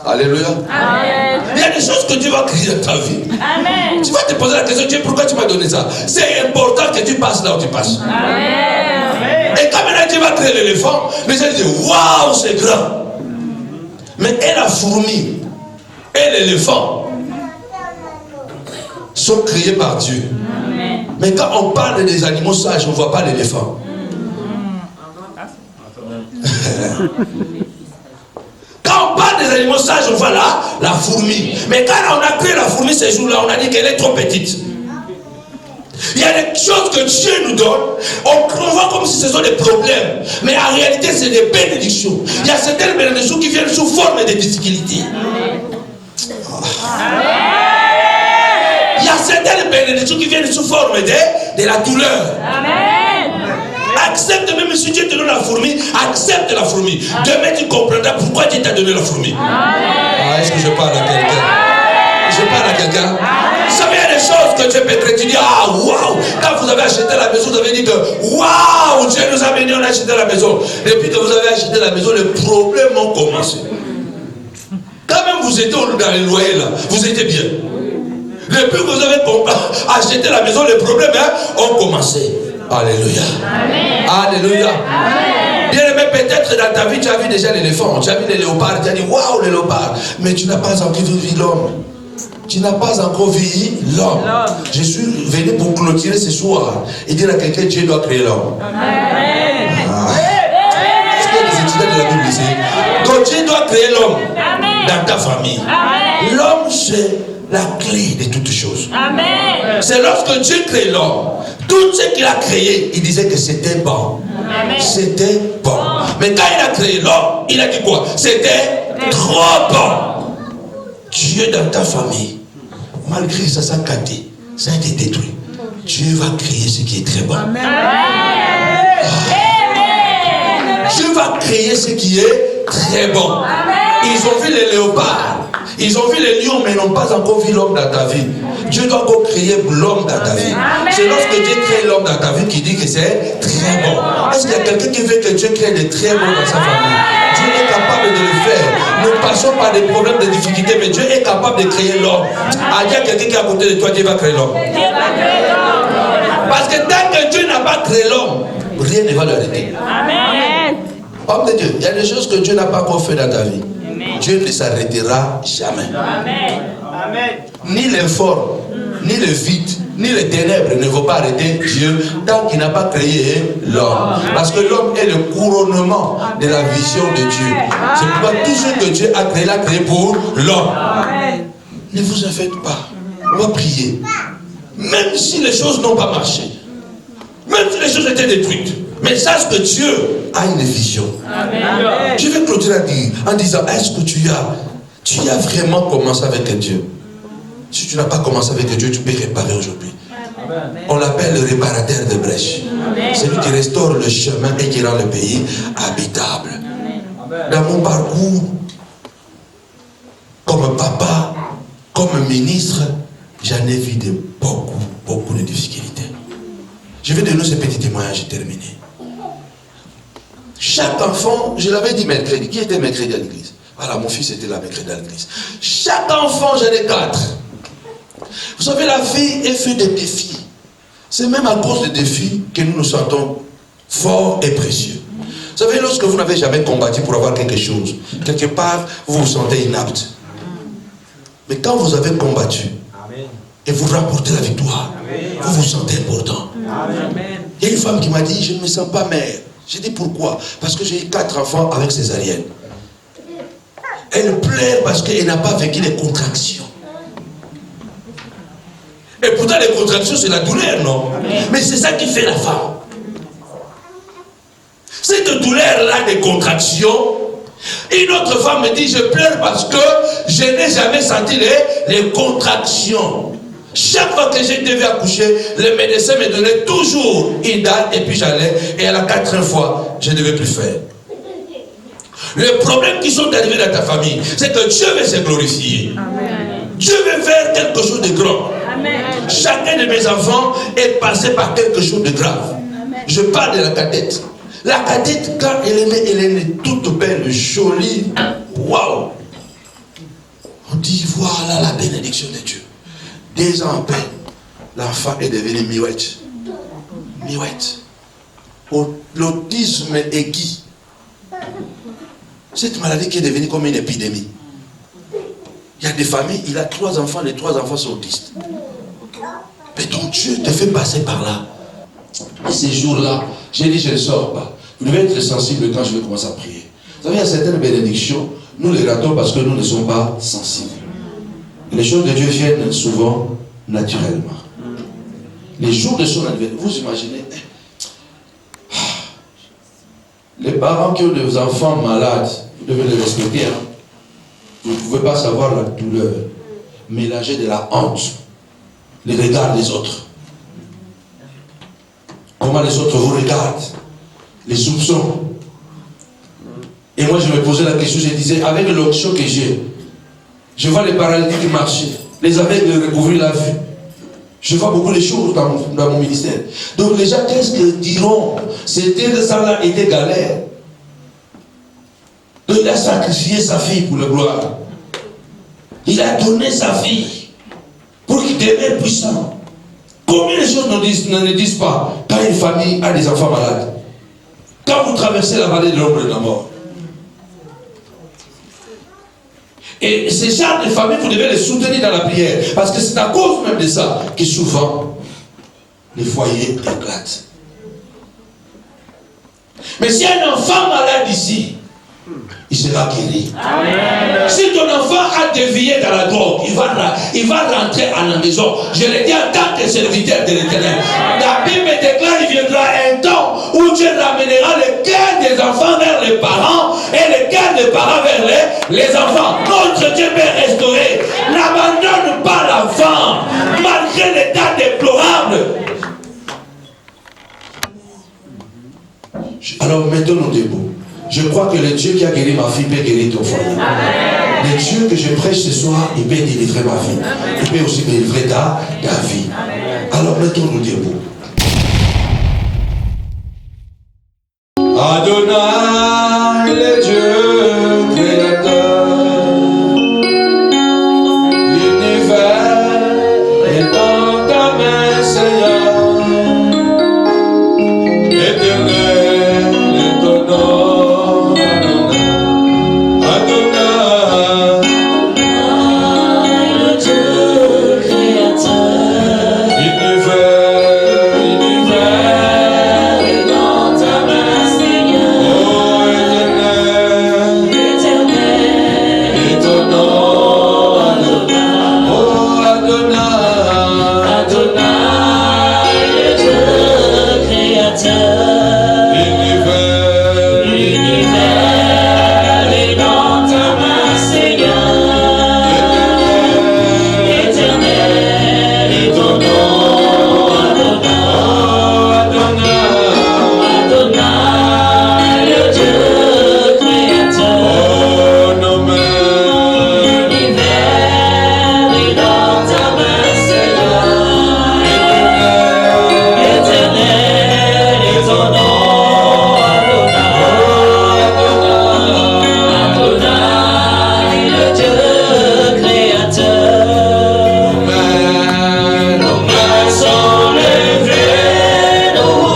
Alléluia. Amen. Il y a des choses que Dieu va créer dans ta vie. Amen. Tu vas te poser la question, Dieu, pourquoi tu m'as donné ça? C'est important que tu passes là où tu passes. Amen. Et quand maintenant Dieu va créer l'éléphant, les gens disent, waouh, c'est grand. Mais et la fourmi et l'éléphant sont créés par Dieu. Amen. Mais quand on parle des animaux sages, on ne voit pas l'éléphant. Quand on parle des animaux sages, on voit là la fourmi. Mais quand on a créé la fourmi ces jours-là, on a dit qu'elle est trop petite. Il y a des choses que Dieu nous donne, on voit comme si ce sont des problèmes. Mais en réalité, c'est des bénédictions. Il y a certaines bénédictions qui viennent sous forme de difficultés. Il y a certaines bénédictions qui viennent sous forme de la douleur. Accepte, même si Dieu te donne la fourmi, accepte la fourmi. Demain tu comprendras pourquoi Dieu t'a donné la fourmi. Est-ce que je parle à quelqu'un? Je parle à quelqu'un? Vous savez, il y a des choses que Dieu peut être. Tu dis, ah waouh! Quand vous avez acheté la maison, vous avez dit que waouh, Dieu nous a bénis, on a acheté la maison. Depuis que vous avez acheté la maison, les problèmes ont commencé. Quand même vous étiez dans les loyers là, vous étiez bien. Depuis que vous avez acheté la maison, les problèmes ont commencé. Alléluia. Amen. Alléluia. Amen. Bien aimé, peut-être dans ta vie, tu as vu déjà l'éléphant, tu as vu les léopards, tu as dit waouh, les léopards. Mais tu n'as pas encore vu l'homme. Tu n'as pas encore vu l'homme. Je suis venu pour clôturer ce soir et dire à quelqu'un, Dieu doit créer l'homme. Est-ce qu'il y a des étudiants de la Bible ici? Donc Dieu doit créer l'homme dans ta famille. L'homme, c'est la clé de toutes choses. Amen. C'est lorsque Dieu crée l'homme, tout ce qu'il a créé, il disait que c'était bon. Amen. C'était bon. Mais quand il a créé l'homme, il a dit quoi? C'était trop bon. Dieu dans ta famille, malgré ça, ça a gâté, ça a été détruit. Dieu va créer ce qui est très bon. Amen. Dieu va créer ce qui est très bon. Amen. Ils ont vu les léopards, ils ont vu les lions, mais ils n'ont pas encore vu l'homme dans ta vie. Dieu doit encore créer l'homme dans ta vie. C'est lorsque Dieu crée l'homme dans ta vie qu'il dit que c'est très bon. Est-ce qu'il y a quelqu'un qui veut que Dieu crée des très bons dans sa famille? Dieu est capable de le faire. Nous passons par des problèmes, de difficultés, mais Dieu est capable de créer l'homme. Ah, il y a quelqu'un qui est à côté de toi, Dieu va créer l'homme. Parce que tant que Dieu n'a pas créé l'homme, rien ne va l'arrêter. Amen. Homme de Dieu, il y a des choses que Dieu n'a pas encore fait dans ta vie. Dieu ne s'arrêtera jamais. Amen. Ni l'effort, ni le vide, ni les ténèbres ne vont pas arrêter Dieu tant qu'il n'a pas créé l'homme. Parce que l'homme est le couronnement de la vision de Dieu. C'est pourquoi tout ce que Dieu a créé, l'a créé pour l'homme. Ne vous en faites pas. On va prier. Même si les choses n'ont pas marché, même si les choses étaient détruites, mais sache que Dieu a une vision. Amen. Je vais clôturer en disant, est-ce que tu as vraiment commencé avec Dieu? Si tu n'as pas commencé avec Dieu, tu peux réparer aujourd'hui. On l'appelle le réparateur de brèches. Celui qui restaure le chemin et qui rend le pays habitable. Dans mon parcours, comme papa, comme ministre, j'en ai vu beaucoup de difficultés. Je vais donner ce petit témoignage et terminer. Chaque enfant, je l'avais dit mercredi. Qui était mercredi à l'église? Voilà, mon fils était là mercredi à l'église. Chaque enfant, j'en ai 4. Vous savez, la vie est faite de défis. C'est même à cause des défis que nous nous sentons forts et précieux. Vous savez, lorsque vous n'avez jamais combattu pour avoir quelque chose, quelque part, vous vous sentez inapte. Mais quand vous avez combattu et vous rapportez la victoire, vous vous sentez important. Il y a une femme qui m'a dit, je ne me sens pas mère. J'ai dit pourquoi? Parce que j'ai eu 4 enfants avec césarienne. Elle pleure parce qu'elle n'a pas vécu les contractions. Et pourtant les contractions c'est la douleur, non? Mais c'est ça qui fait la femme. Cette douleur-là des contractions, une autre femme me dit, je pleure parce que je n'ai jamais senti les contractions. Chaque fois que je devais accoucher, le médecin me donnait toujours une date et puis j'allais. Et à la 4e fois, je ne devais plus faire. Les problèmes qui sont arrivés dans ta famille, c'est que Dieu veut se glorifier. Amen. Dieu veut faire quelque chose de grand. Amen. Chacun de mes enfants est passé par quelque chose de grave. Amen. Je parle de la cadette. La cadette, quand elle est née toute belle, jolie. Waouh! On dit, voilà la bénédiction de Dieu. 2 ans après, l'enfant est devenu miouette. Miouette. L'autisme aigu. Cette maladie qui est devenue comme une épidémie. Il y a des familles, il a 3 enfants, les 3 enfants sont autistes. Mais donc Dieu te fait passer par là. Et ces jours-là, j'ai dit, je ne sors pas. Vous devez être sensible quand je vais commencer à prier. Vous savez, il y a certaines bénédictions, nous les ratons parce que nous ne sommes pas sensibles. Les choses de Dieu viennent souvent naturellement. Les jours de son anniversaire, vous imaginez, les parents qui ont des enfants malades, vous devez les respecter. Hein? Vous ne pouvez pas savoir la douleur mélangée de la honte, les regards des autres. Comment les autres vous regardent, les soupçons. Et moi je me posais la question, je disais, avec l'onction que j'ai, je vois les paralytiques marcher, les aveugles recouvrir la vue. Je vois beaucoup de choses dans mon ministère. Donc les gens, qu'est-ce qu'ils diront? C'était ça là était galère. Donc il a sacrifié sa fille pour la gloire. Il a donné sa fille pour qu'il demeure puissant. Combien de choses ne disent pas quand une famille a des enfants malades? Quand vous traversez la vallée de l'ombre de la mort. Et ces gens de famille, vous devez les soutenir dans la prière. Parce que c'est à cause même de ça que souvent, les foyers éclatent. Mais si un enfant malade ici, il sera guéri. Amen. Si ton enfant a dévié dans la drogue, il va rentrer à la maison. Je le dis en tant que serviteur de l'Éternel. La Bible déclare qu'il viendra un temps où Dieu ramènera le cœur des enfants vers les parents et le cœur des parents vers les enfants. Notre Dieu peut restaurer. N'abandonne pas l'enfant malgré l'état déplorable. Alors mettons-nous debout. Je crois que le Dieu qui a guéri ma fille peut guérir ton foyer. Le Dieu que je prêche ce soir, il peut délivrer ma vie. Il peut aussi délivrer ta vie. Alors mettons-nous debout. Adonai, le Dieu créateur, l'univers est dans ta main, Seigneur. Éternel est ton nom, Adonai, le Dieu créateur, l'univers est dans ta main, Seigneur. oh éternel, Éternel est ton nom, Adonai, oh Adonai, Adonai, le Dieu créateur, l'univers, l'univers est dans ta main, Seigneur. Éternel est ton nom, Adonai, Adonai, le Dieu créateur. oh nos mains, L'univers est dans ta main, Seigneur. Éternel est ton nom, Adonai, le Dieu créateur. Nos mains sont levées, nous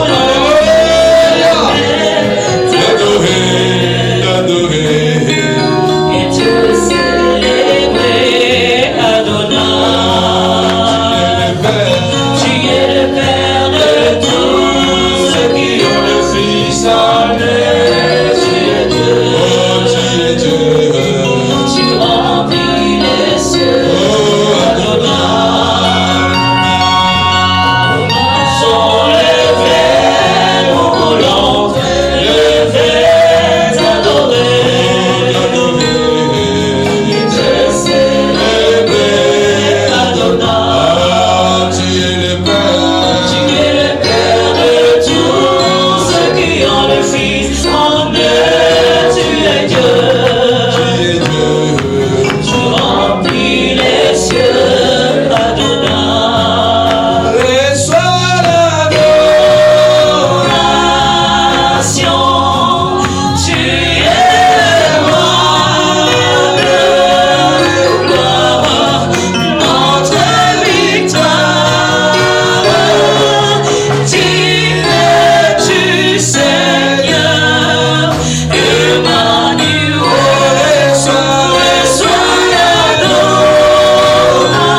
d'adorer, et Dieu célébrer, Adonai. Tu es le Père de tous ceux qui ont le Fils en eux. Tu es Dieu, tu remplis les cieux, Adonai. Nos mains sont levées, nous voulons lever, t'adorer. Et te célébrer, Adonai. tu es le Père, Tu es le Père de tous ceux qui ont le Fils en eux. Tu es Dieu, tu remplis les cieux, Adonai. reçois Adoration, tu es roi de gloire, notre victoire. Digne es-tu, Seigneur, Emmanuel. Reçois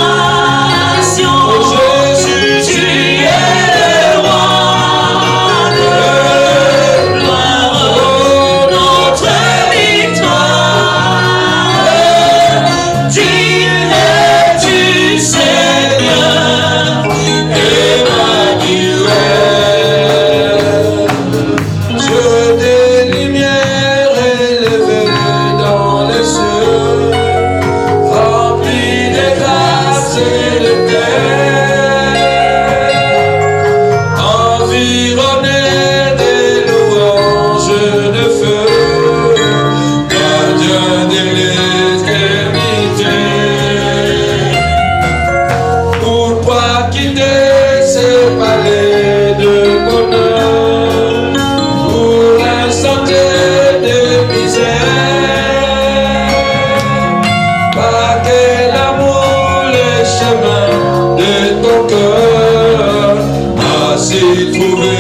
l'adoration, Jésus, tu es le roi de gloire, notre victoire. Digne es-tu, Seigneur, Emmanuel. Dieu des lumières élevé dans les cieux, rempli de grâce et de paix, environné des louanges de feu, gardien de l'éternité. Pourquoi quitter ces palais de bonheur pour un sentier de misère? Par quel amour le chemin de ton cœur a si trouvé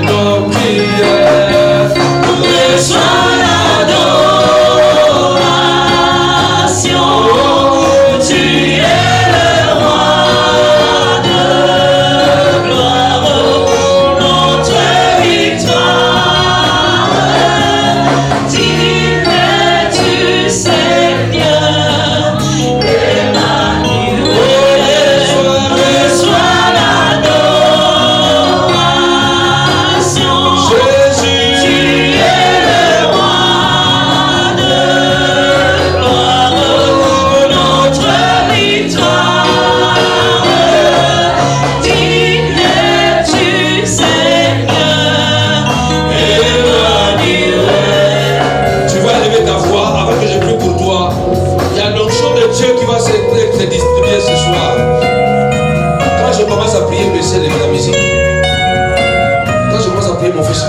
nos prières? Reçois l'adoration, tu es le roi de gloire, notre victoire. Digne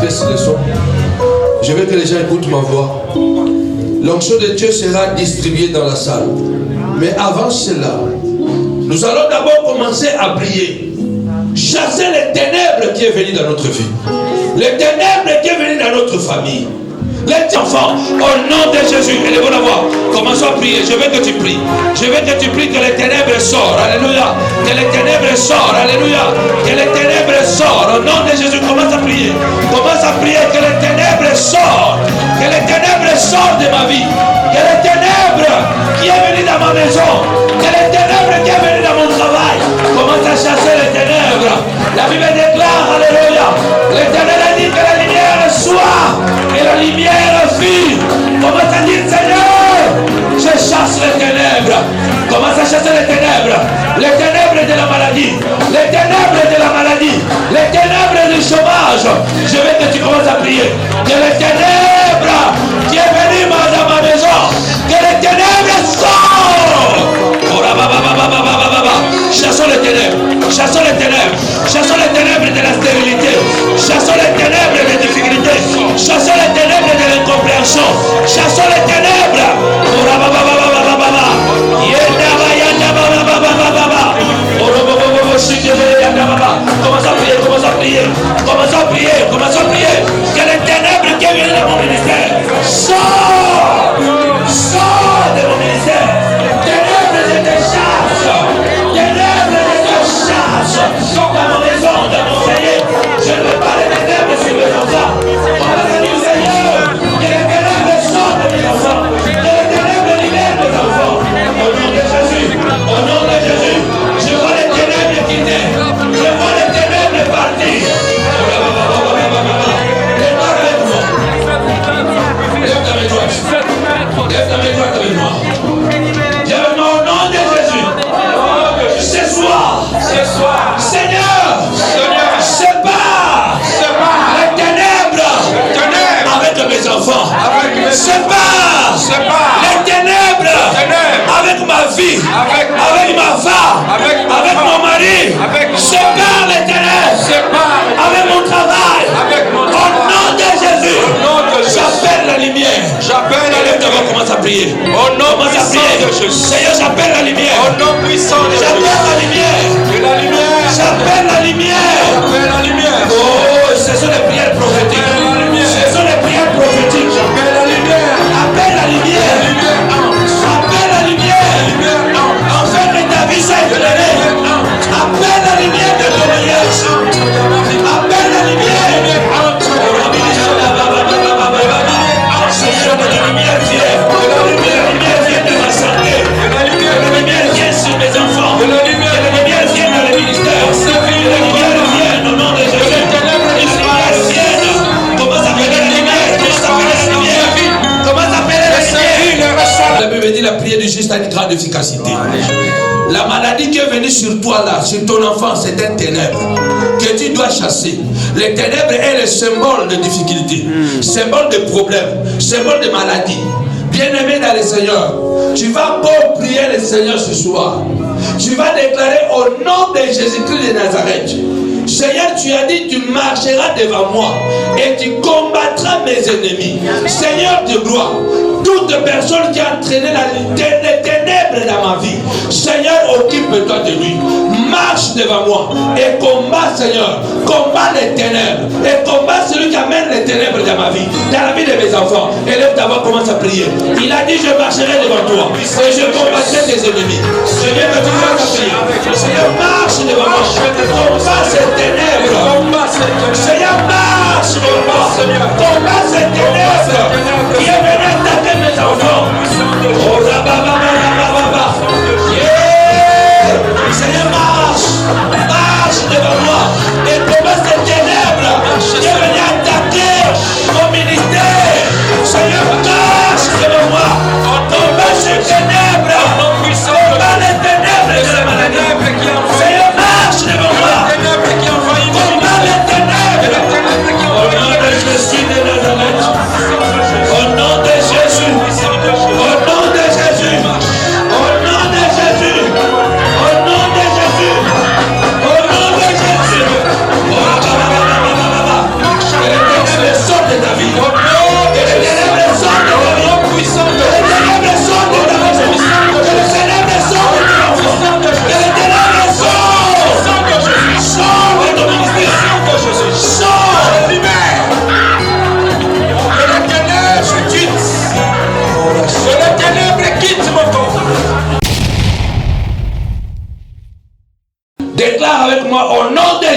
baisse le son. Je veux que les gens écoutent ma voix. L'onction de Dieu sera distribuée dans la salle. Mais avant cela, nous allons d'abord commencer à prier. Chasser les ténèbres qui est venu dans notre vie. Les ténèbres qui est venu dans notre famille. Les enfants, au nom de Jésus, élevons la voix. Commençons à prier. Je veux que tu pries. Je veux que tu pries que les ténèbres sortent. Alléluia. Que les ténèbres sortent. Alléluia. Que les ténèbres sortent. Au nom de Jésus, commence à prier. Commence à prier que les ténèbres sortent. Que les ténèbres sortent de ma vie. Que les ténèbres qui est venu dans ma maison. Que les ténèbres qui est venu dans mon travail. Commence à chasser les ténèbres. La Bible déclare, alléluia. L'Éternel a dit que la lumière soit. Et la lumière fut. Commence à dire, Seigneur, je chasse les ténèbres. Commence à chasser les ténèbres. Les ténèbres de la maladie. Les ténèbres de la maladie. Les ténèbres du chômage. Je veux que tu commences à prier. Que les ténèbres qui est venu dans ma maison. Que les ténèbres sortent. Chassons les ténèbres. Chassons les ténèbres. Chassons les ténèbres de la stérilité. Chassons les ténèbres des difficultés. Chassons les ténèbres de l'incompréhension. Chassons les ténèbres. Commence à prier, commence à prier. Commence à prier, commence à prier. Que les ténèbres qui viennent de mon ministère sortent. Sors de mon ministère. Ténèbres de tes chasses. Ténèbres de tes chasses. Dans ma maison, dans mon foyer. Je ne veux pas les ténèbres sur mes enfants. On va dire Seigneur, que les ténèbres sortent de mes enfants. Que les ténèbres libèrent mes enfants. Au nom de Jésus. Au nom de Jésus. Je vois les ténèbres quitter. Je vois les ténèbres partir. Lève ta main droite. Lève ta main droite avec moi. Lève-moi au nom de Jésus. Ce soir, Seigneur, sépare les ténèbres avec mes enfants. Sépare les ténèbres avec ma vie, avec ma femme, avec mon mari. Sépare les ténèbres avec mon travail. Au nom de Jésus, j'appelle la lumière. On commence à prier. Au nom puissant de Jésus. Seigneur, j'appelle la lumière. Au nom puissant de Jésus. J'appelle la lumière. J'appelle la lumière. Oh, ce sont les prières prophétiques. Ce sont les prières prophétiques. J'appelle la lumière. Appelle la lumière. Appelle la lumière. Enfin que ta vie soit éclairée. Appelle la lumière de ton mariage. Appelle la lumière. Seigneur, que la lumière vienne. Que la lumière vienne de ma santé. Que la lumière vienne sur mes enfants. Que la lumière vienne dans le ministère. Que la lumière vienne au nom de Jésus. Que la lumière vienne. Comment s'appelle la lumière? Comment s'appelle la lumière? La Bible dit la prière du juste a une grande efficacité. La maladie qui est venue sur toi là, sur ton enfant, c'est un ténèbre que tu dois chasser. Les ténèbres est le symbole de difficulté, symbole de problème, symbole de maladie. Bien-aimé dans le Seigneur, tu vas pour prier le Seigneur ce soir. Tu vas déclarer au nom de Jésus-Christ de Nazareth. Seigneur, tu as dit, tu marcheras devant moi et tu combattras mes ennemis. Seigneur de gloire, toute personne qui a entraîné les ténèbres dans ma vie, Seigneur, occupe-toi de lui. Marche devant moi et combat, Seigneur. Combat les ténèbres et combat celui qui amène les ténèbres dans ma vie, dans la vie de mes enfants. Élève ta voix, commence à prier. Il a dit, je marcherai devant toi et je combattrai tes ennemis. Seigneur, tu vas prier. Seigneur, marche devant moi. Combat ces ténèbres. Seigneur, marche devant moi. Combat ces ténèbres qui est venu attaquer mes enfants. Oh, Seigneur, marche devant moi et combat ces ténèbres qui est venu attaquer mon ministère. Seigneur, marche devant moi. Combat ces ténèbres. Combat les ténèbres de la maladie. Seigneur, marche devant moi. Combat les ténèbres. Au nom de Jésus de Nazareth. Au nom de